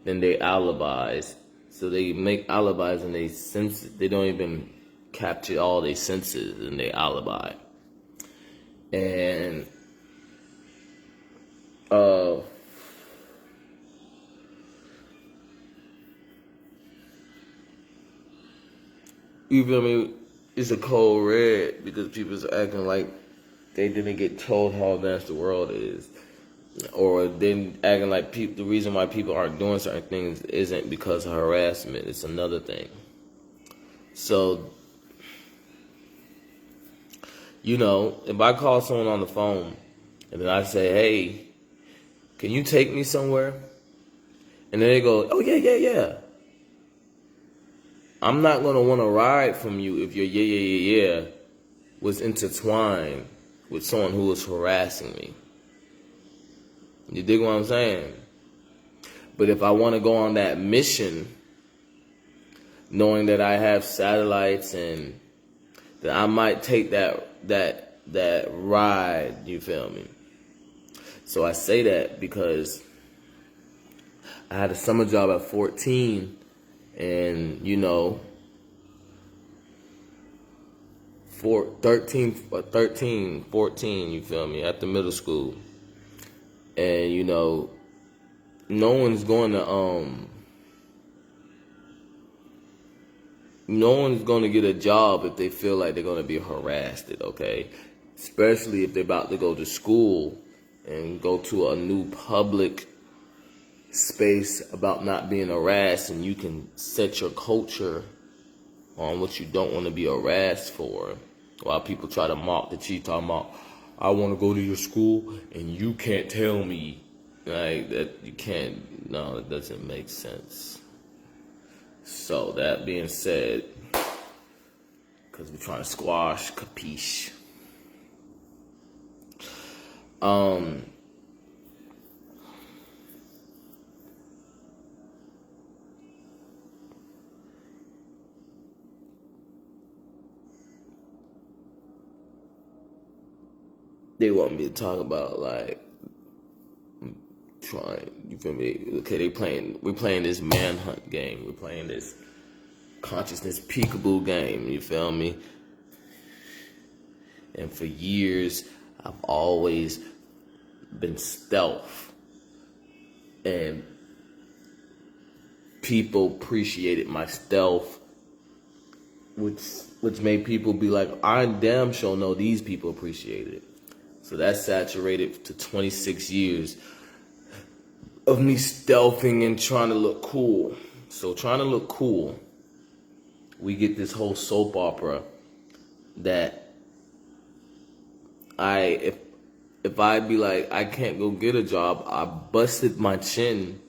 than their alibis. So they make alibis and they don't even capture all their senses in their alibi. And you feel me? It's a cold red because people's acting like they didn't get told how advanced the world is, or then acting like the reason why people aren't doing certain things isn't because of harassment. It's another thing. So, you know, if I call someone on the phone and then I say, "Hey, can you take me somewhere?" and then they go, "Oh yeah." I'm not going to want to ride from you if your yeah was intertwined with someone who was harassing me. You dig what I'm saying? But if I want to go on that mission, knowing that I have satellites and that I might take that ride, you feel me? So I say that because I had a summer job at 14, and 13, 14, you feel me, at the middle school. And no one's going to get a job if they feel like they're going to be harassed, okay? Especially if they're about to go to school and go to a new public space about not being harassed, and you can set your culture on what you don't want to be harassed for, while people try to mock the chief, talking about, I want to go to your school and you can't tell me. Like, that you can't. No, it doesn't make sense. So that being said, because we're trying to squash, capiche. They want me to talk about, like, you feel me? Okay, we're playing this manhunt game. We're playing this consciousness peekaboo game, you feel me? And for years, I've always been stealth. And people appreciated my stealth, which made people be like, I damn sure know these people appreciate it. So that's saturated to 26 years of me stealthing and trying to look cool. So trying to look cool, we get this whole soap opera that if I be like, I can't go get a job, I busted my chin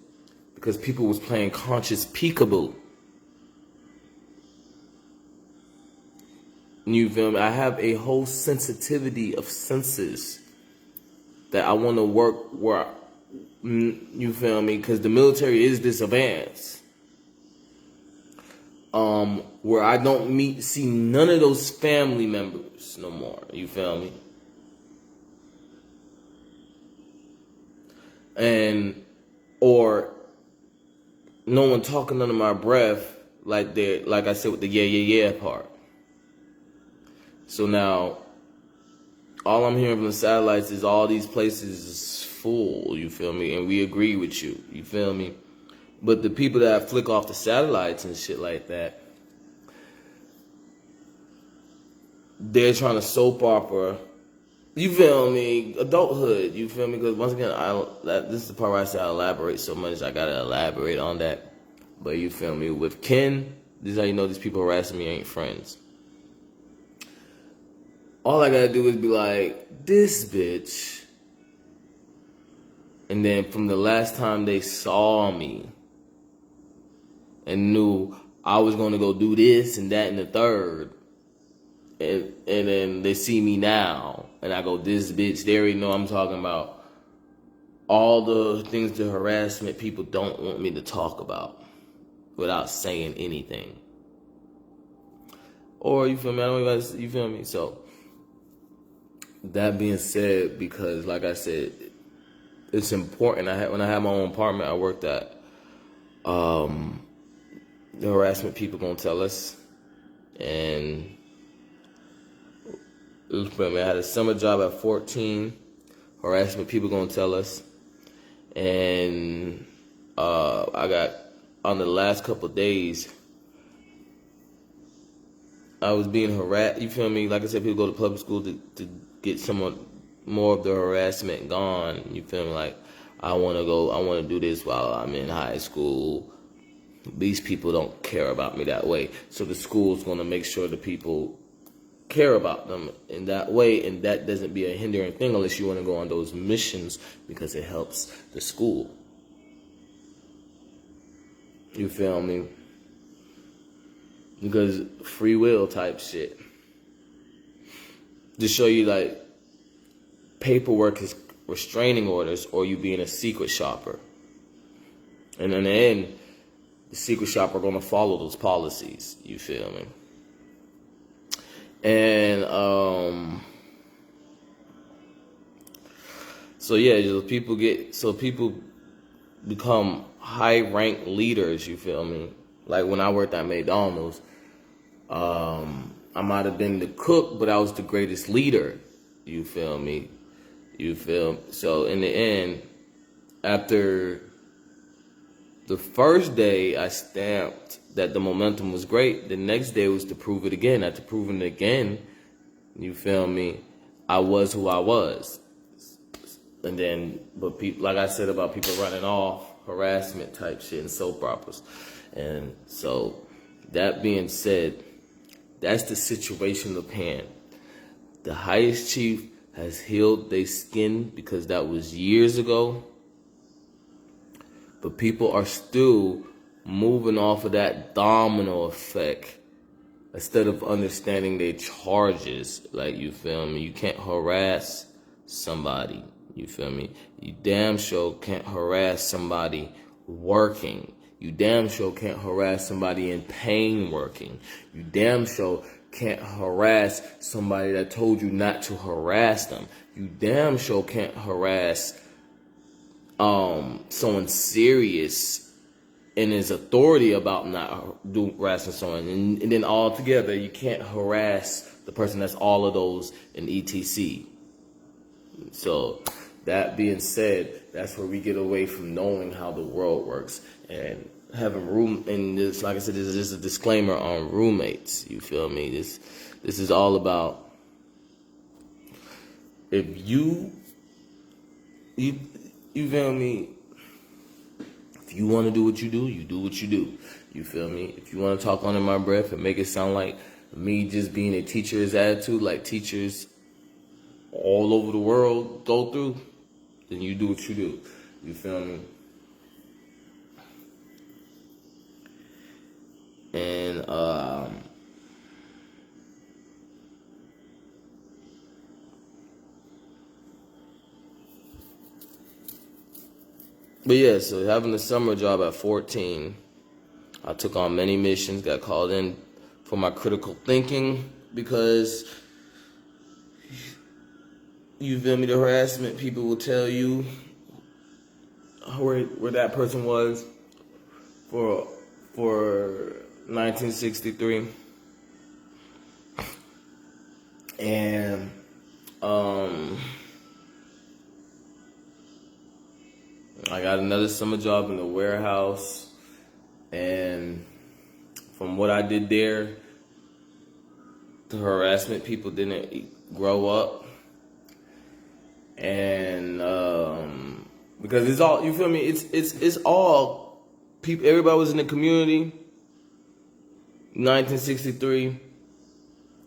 because people was playing conscious peekaboo. You feel me? I have a whole sensitivity of senses that I want to work where, you feel me? Because the military is this advanced. Where I don't see none of those family members no more. You feel me? Or no one talking under my breath like I said with the yeah part. So now, all I'm hearing from the satellites is all these places is full, you feel me? And we agree with you, you feel me? But the people that flick off the satellites and shit like that, they're trying to soap opera, you feel me? Adulthood, you feel me? Because once again, this is the part where I say I elaborate so much, I gotta elaborate on that. But you feel me? With Ken, this is how you know these people harassing me ain't friends. All I gotta do is be like, this bitch. And then from the last time they saw me and knew I was gonna go do this and that and the third, and then they see me now and I go, this bitch, they already know I'm talking about all the things, the harassment people don't want me to talk about without saying anything. Or, you feel me? I don't even, you feel me? So, that being said, because like I said, it's important. When I had my own apartment, I worked at, the harassment people gonna tell us, and I had a summer job at 14. Harassment people gonna tell us, and I got on the last couple of days. I was being harassed. You feel me? Like I said, people go to public school to get somewhat more of the harassment gone. You feel me? Like, I want to do this while I'm in high school. These people don't care about me that way. So the school's going to make sure the people care about them in that way, and that doesn't be a hindering thing unless you want to go on those missions because it helps the school. You feel me? because free will type shit. To show you like paperwork is restraining orders or you being a secret shopper. And in the end, the secret shopper are going to follow those policies. You feel me? And so yeah, people become high ranked leaders. You feel me? Like when I worked at McDonald's, I might have been the cook, but I was the greatest leader. You feel me? So in the end, after the first day I stamped that the momentum was great, the next day was to prove it again. After proving it again, you feel me, I was who I was. And then, but people, like I said about people running off, harassment type shit and soap operas. And so, that being said, that's the situation of hand. The highest chief has healed their skin because that was years ago. But people are still moving off of that domino effect instead of understanding their charges. Like, you feel me? You can't harass somebody. You feel me? You damn sure can't harass somebody working. You damn sure can't harass somebody in pain working. You damn sure can't harass somebody that told you not to harass them. You damn sure can't harass someone serious in his authority about not harassing someone. And then altogether, you can't harass the person that's all of those in ETC. So, that being said, that's where we get away from knowing how the world works and having room. And this, like I said, this is just a disclaimer on roommates. You feel me? This is all about if you feel me. If you want to do what you do what you do. You feel me? If you want to talk under my breath and make it sound like me just being a teacher's attitude, like teachers all over the world go through, then you do what you do. You feel me? And but yeah, so having a summer job at 14, I took on many missions, got called in for my critical thinking because, you feel me, the harassment people will tell you where that person was for 1963. And I got another summer job in the warehouse, and from what I did there, the harassment people didn't grow up. And because it's all, you feel me, it's all people, everybody was in the community. 1963,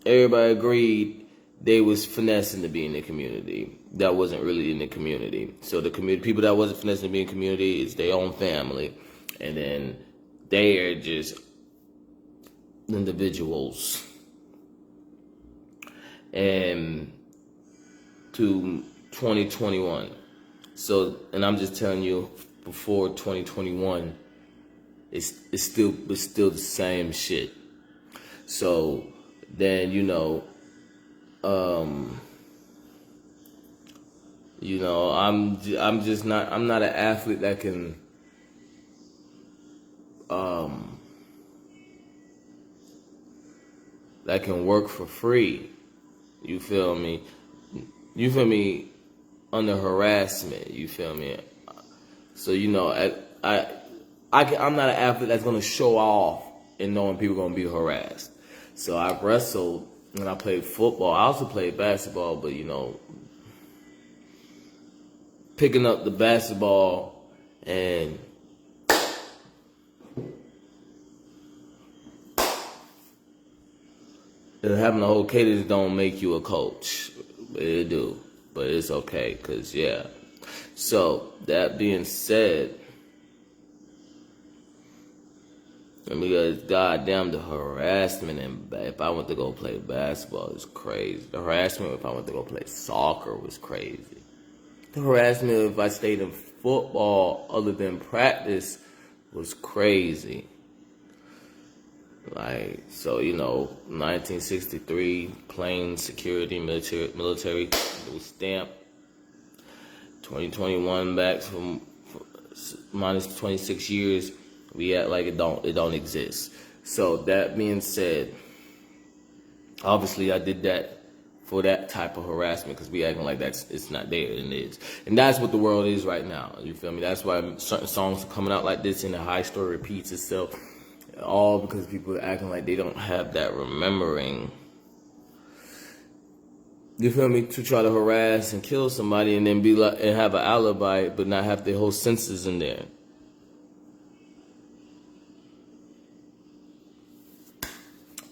everybody agreed they was finessing to be in the community. That wasn't really in the community. So the community, people that wasn't finessing to be in the community is their own family. And then they are just individuals. And to 2021. So, and I'm just telling you, before 2021, it's still the same shit. So then, I'm not an athlete that can work for free. You feel me? Under harassment. You feel me? So I'm not an athlete that's gonna show off and knowing people gonna be harassed. So I wrestled and I played football. I also played basketball, but picking up the basketball and having a whole cadence don't make you a coach. It do, but it's okay, cause yeah. So that being said, And because goddamn the harassment, and if I went to go play basketball is crazy. The harassment if I went to go play soccer was crazy. The harassment if I stayed in football other than practice was crazy. Like, so, 1963, plain security, military, it was stamped. 2021 back from minus 26 years, we act like it don't exist. So that being said, obviously I did that for that type of harassment because we acting like it's not there, and it is. And that's what the world is right now. You feel me? That's why certain songs are coming out like this and the high story repeats itself. All because people are acting like they don't have that remembering. You feel me? To try to harass and kill somebody and then be like and have an alibi, but not have their whole senses in there.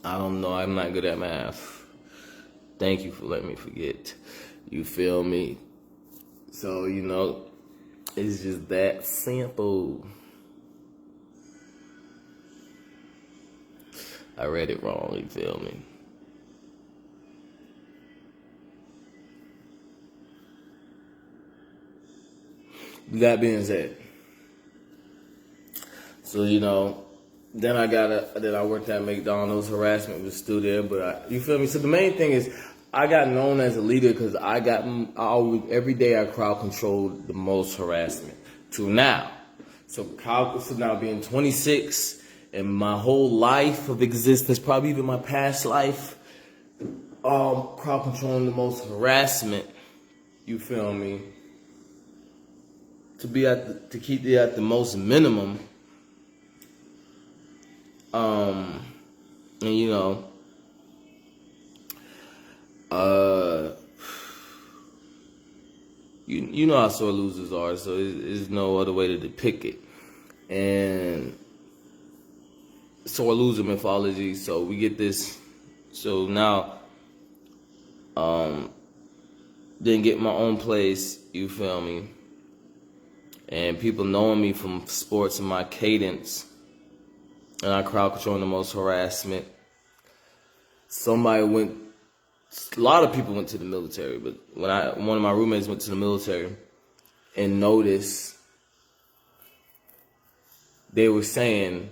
I don't know. I'm not good at math. Thank you for letting me forget. You feel me? So it's just that simple. I read it wrong, you feel me? That being said, so then I worked at McDonald's. Harassment was still there, but you feel me? So the main thing is, I got known as a leader because every day I crowd controlled the most harassment to now. So now being 26. And my whole life of existence, probably even my past life, crowd controlling the most harassment. You feel me? To keep it at the most minimum. And you know how sore losers are, so there's no other way to depict it. And sore loser mythology, so we get this. So now, didn't get my own place, you feel me? And people knowing me from sports and my cadence, and I crowd controlling the most harassment. A lot of people went to the military, but one of my roommates went to the military and noticed they were saying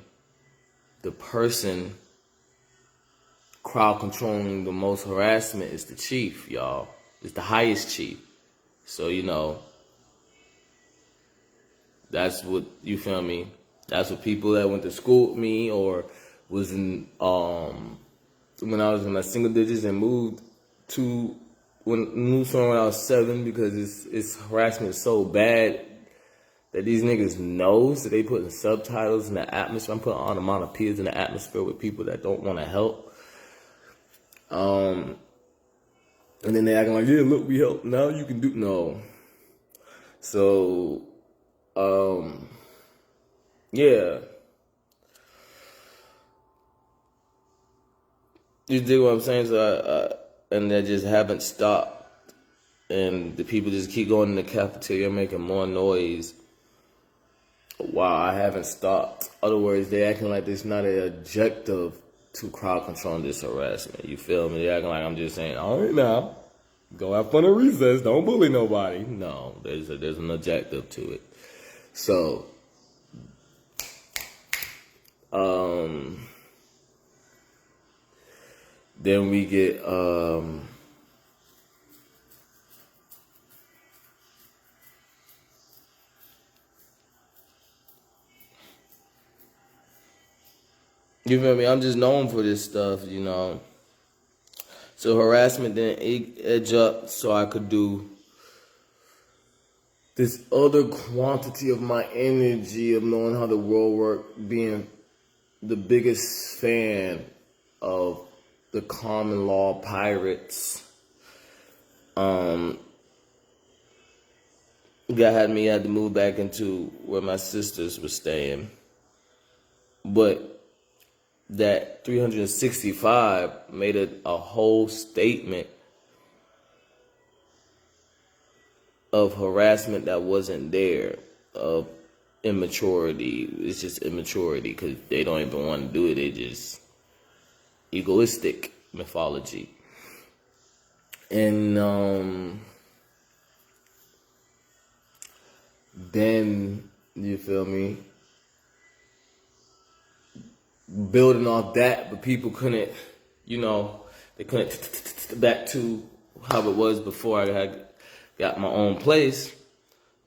the person crowd controlling the most harassment is the chief, y'all. It's the highest chief. So, that's what, you feel me? That's what people that went to school with me or was in, when I was in my single digits and moved somewhere when I was 7 because it's harassment so bad that these niggas know, so they putting subtitles in the atmosphere. I'm putting onomatopoeias in the atmosphere with people that don't want to help. And then they acting like, yeah, look, we help. Now you can do, no. So, yeah. You dig what I'm saying? So and they just haven't stopped. And the people just keep going in the cafeteria making more noise. Wow, I haven't stopped. In other words, they acting like there's not an objective to crowd controlling this harassment. You feel me? They acting like I'm just saying, all right now, go have fun at recess. Don't bully nobody. No, there's an objective to it. So, then we get, you feel me? I'm just known for this stuff, So harassment didn't edge up so I could do this other quantity of my energy of knowing how the world works, being the biggest fan of the common law pirates. God had to move back into where my sisters were staying. But that 365 made a whole statement of harassment that wasn't there, of immaturity. It's just immaturity because they don't even want to do it. They just egoistic mythology. And then, you feel me, building off that, but people couldn't, they couldn't back to how it was before I had got my own place,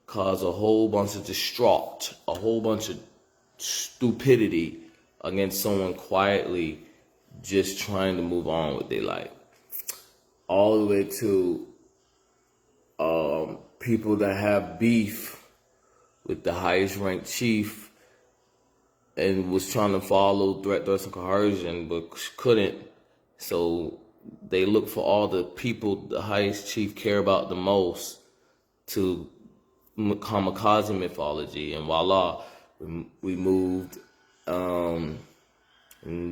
cause a whole bunch of distraught, a whole bunch of stupidity against someone quietly just trying to move on with their life. All the way to people that have beef with the highest ranked chief and was trying to follow threats and coercion, but couldn't. So they look for all the people the highest chief care about the most to kamikaze mythology, and voila, we moved. And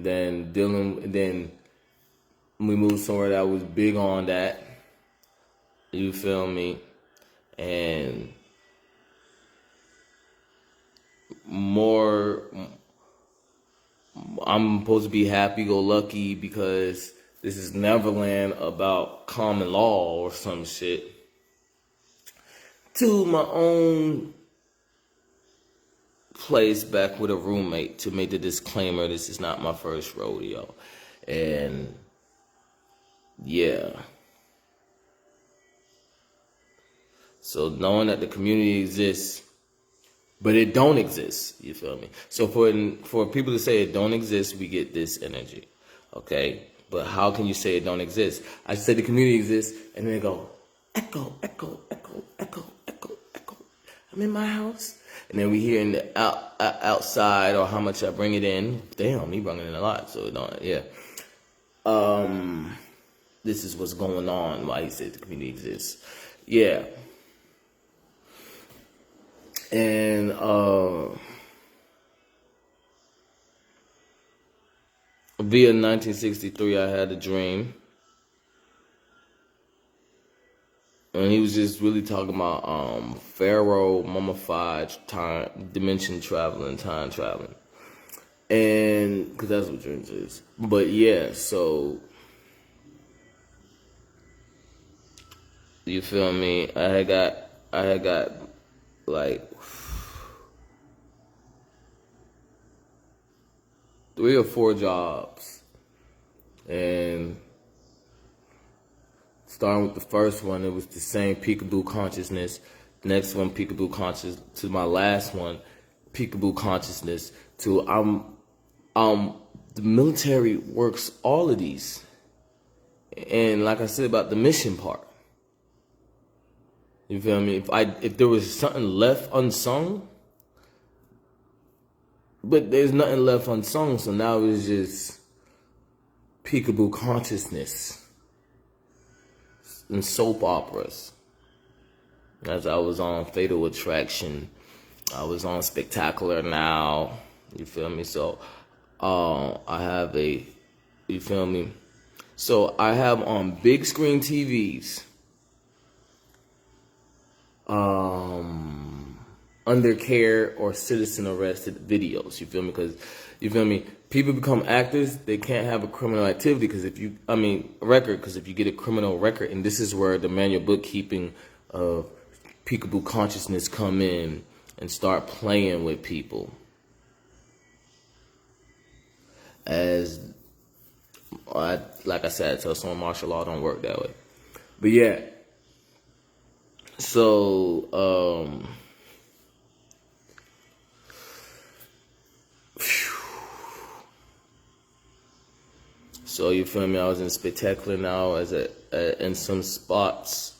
then we moved somewhere that was big on that. You feel me? And more, I'm supposed to be happy-go-lucky because this is Neverland about common law or some shit. To my own place back with a roommate to make the disclaimer, this is not my first rodeo. And yeah. So knowing that the community exists, but it don't exist, you feel me? So for people to say it don't exist, we get this energy, okay? But how can you say it don't exist? I said the community exists, and then they go, echo, echo, echo, echo, echo, echo. I'm in my house. And then we hear in the outside, or how much I bring it in. Damn, he bring it in a lot, so don't, yeah. This is what's going on, why he said the community exists. Yeah. And via 1963, I had a dream, and he was just really talking about pharaoh, mummified, time, dimension traveling, time traveling, and because that's what dreams is. But yeah, so you feel me? I had got like 3 or 4 jobs, and starting with the first one, it was the same peekaboo consciousness. The next one, peekaboo conscious. To my last one, peekaboo consciousness. To the military works all of these, and like I said about the mission part. You feel me? If there was something left unsung, but there's nothing left unsung, so now it's just peekaboo consciousness and soap operas. As I was on Fatal Attraction, I was on Spectacular Now. You feel me? So I have you feel me? So I have on big screen TVs. Under care or citizen arrested videos. You feel me? Because, you feel me? People become actors, they can't have a criminal activity because if you get a criminal record, and this is where the manual bookkeeping of peekaboo consciousness come in and start playing with people. Like I said, I tell someone martial law don't work that way. But yeah. So, so you feel me? I was in Spectacular Now in some spots.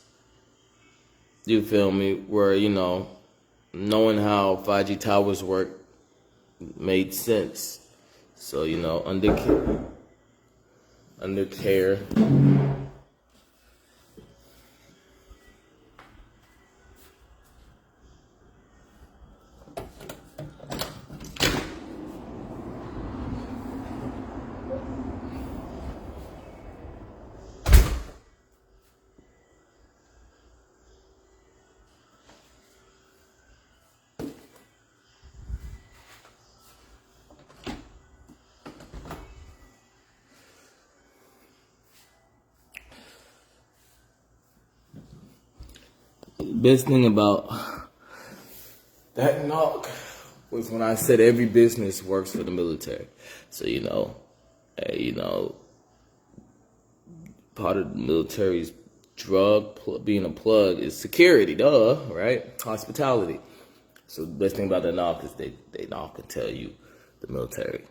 You feel me? Where, knowing how 5G towers work made sense. So, under care. best thing about that knock was when I said every business works for the military. So, part of the military's being a plug is security, right? Hospitality. So the best thing about that knock is they knock and tell you the military.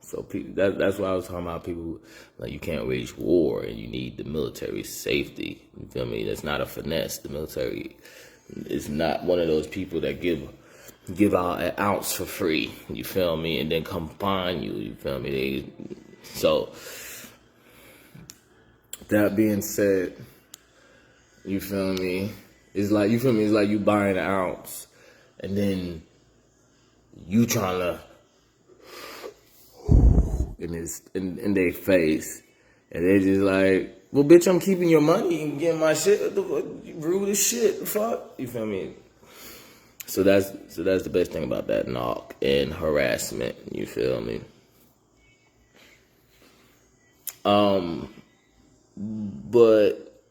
So that's why I was talking about people like you can't wage war and you need the military safety. You feel me? That's not a finesse. The military is not one of those people that give out an ounce for free. You feel me? And then come find you. You feel me? So that being said, you feel me? It's like It's like you buying an ounce and then you trying to in their face, and they just like, well, bitch, I'm keeping your money and getting my shit. You rude as shit. Fuck, you feel me? So that's the best thing about that knock and harassment. You feel me? But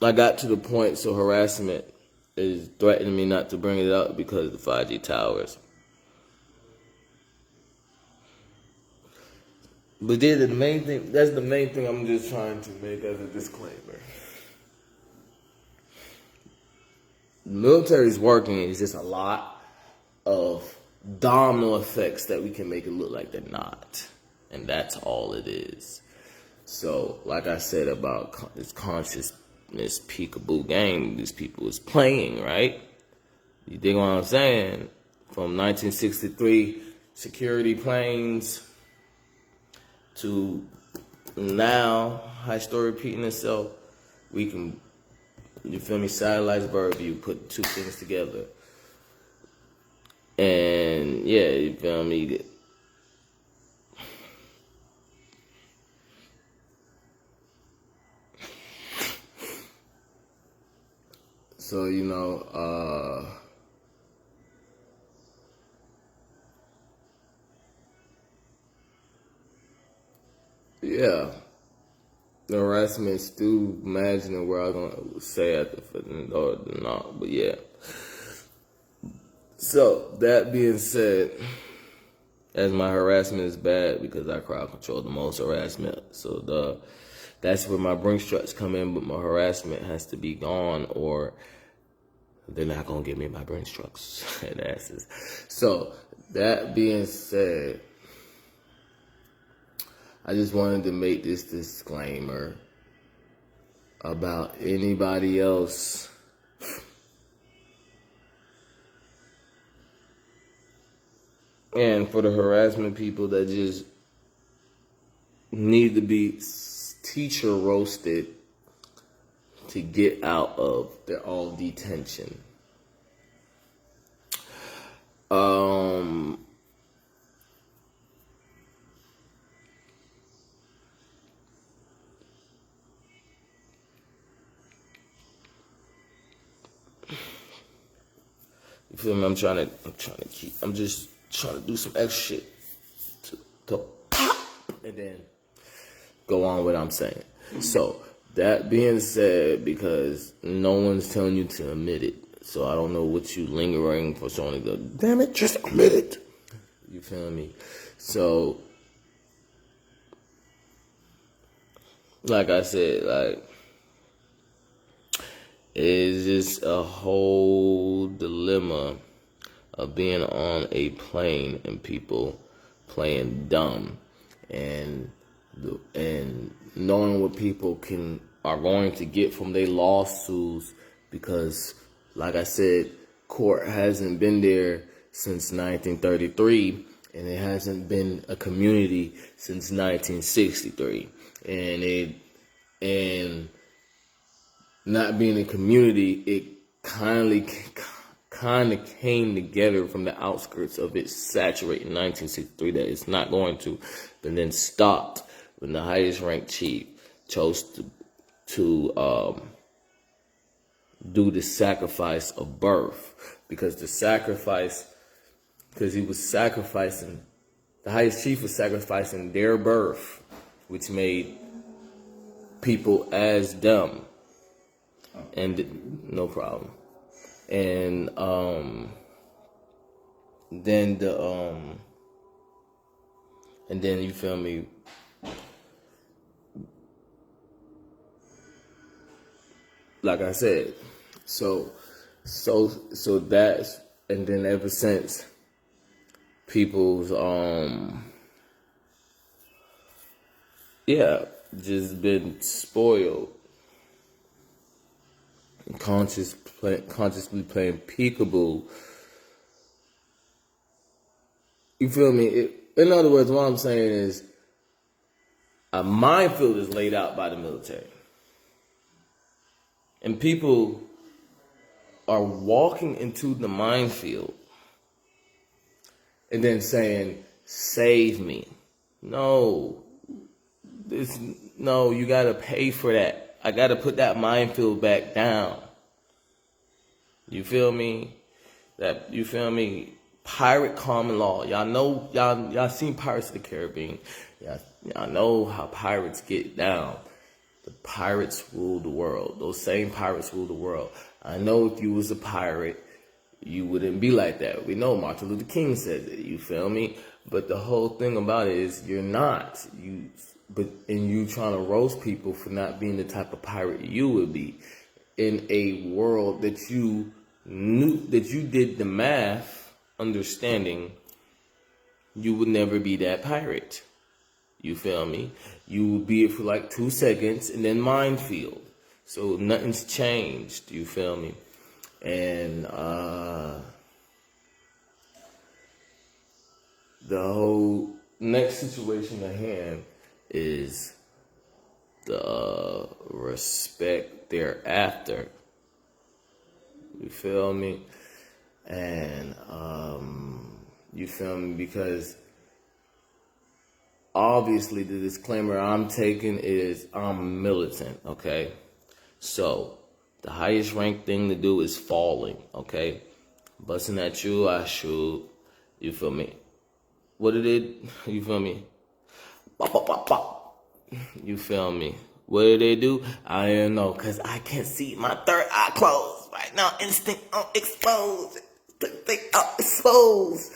I got to the point. So harassment is threatening me not to bring it up because of the 5G towers. But then that's the main thing I'm just trying to make as a disclaimer. The military's working, it's just a lot of domino effects that we can make it look like they're not. And that's all it is. So, like I said about this consciousness peekaboo game these people is playing, right? You dig what I'm saying? From 1963, security planes to now, high story repeating itself, we can, you feel me, satellites, bird view, put two things together. And yeah, you feel me? So, yeah, the harassment still imagining where I'm gonna say at or not, but yeah. So that being said, as my harassment is bad because I crowd control the most harassment, so that's where my bring struts come in, but my harassment has to be gone or they're not gonna give me my brain strucks and asses. So that being said, I just wanted to make this disclaimer about anybody else and for the harassment people that just need to be teacher roasted to get out of their own detention. You feel me? I'm just trying to do some extra shit to pop and then go on what I'm saying. So that being said, because no one's telling you to admit it, so I don't know what you lingering for someone to go, damn it, just admit it. You feel me? So, like I said, it's just a whole dilemma of being on a plane and people playing dumb and knowing what people are going to get from their lawsuits because, like I said, court hasn't been there since 1933 and it hasn't been a community since 1963, and not being a community, it kind of came together from the outskirts of it saturated in 1963 that it's not going to, but then stopped when the highest ranked chief chose to do the sacrifice of birth, because he was sacrificing, the highest chief was sacrificing their birth which made people as them. And no problem. And then you feel me, like I said, so that's, and then ever since people's just been spoiled, consciously playing peekaboo. You feel me? In other words, what I'm saying is a minefield is laid out by the military. And people are walking into the minefield and then saying, save me. No, you gotta pay for that. I gotta put that minefield back down. You feel me? Pirate common law. Y'all know, y'all seen Pirates of the Caribbean. Y'all know how pirates get down. The pirates rule the world. Those same pirates rule the world. I know if you was a pirate, you wouldn't be like that. We know Martin Luther King said that, you feel me? But the whole thing about it is you're not. You trying to roast people for not being the type of pirate you would be in a world that you knew, that you did the math, understanding you would never be that pirate. You feel me? You would be it for like 2 seconds and then minefield. So nothing's changed. You feel me? And the whole next situation at hand is the respect thereafter. You feel me? And you feel me? Because obviously the disclaimer I'm taking is I'm militant, okay? So the highest ranked thing to do is falling, okay? Busting at you, I shoot. You feel me? What did it? You feel me? Bop, bop, bop, bop. You feel me? What did they do? I don't know, cause I can't see my third eye closed right now. Instinct exposed. They are exposed.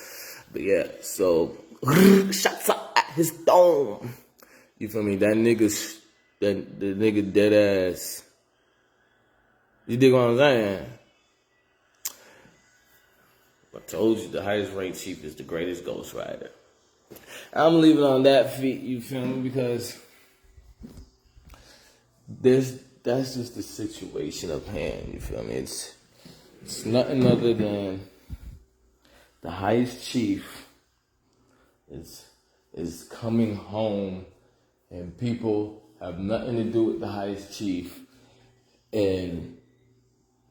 But yeah, so shots up at his dome. You feel me? The nigga dead ass. You dig what I'm saying? I told you the highest ranked chief is the greatest Ghost Rider. I'm leaving on that feet, you feel me? Because that's just the situation of hand, you feel me? It's nothing other than the highest chief is coming home, and people have nothing to do with the highest chief, and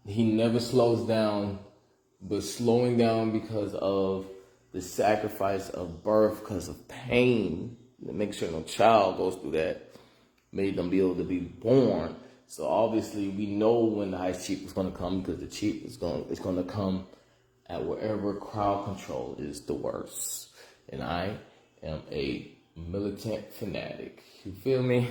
he never slows down, but slowing down because of the sacrifice of birth, because of pain, to make sure no child goes through that, made them be able to be born. So obviously we know when the highest chief is going to come, because the chief is going to come at wherever crowd control is the worst. And I am a militant fanatic. You feel me?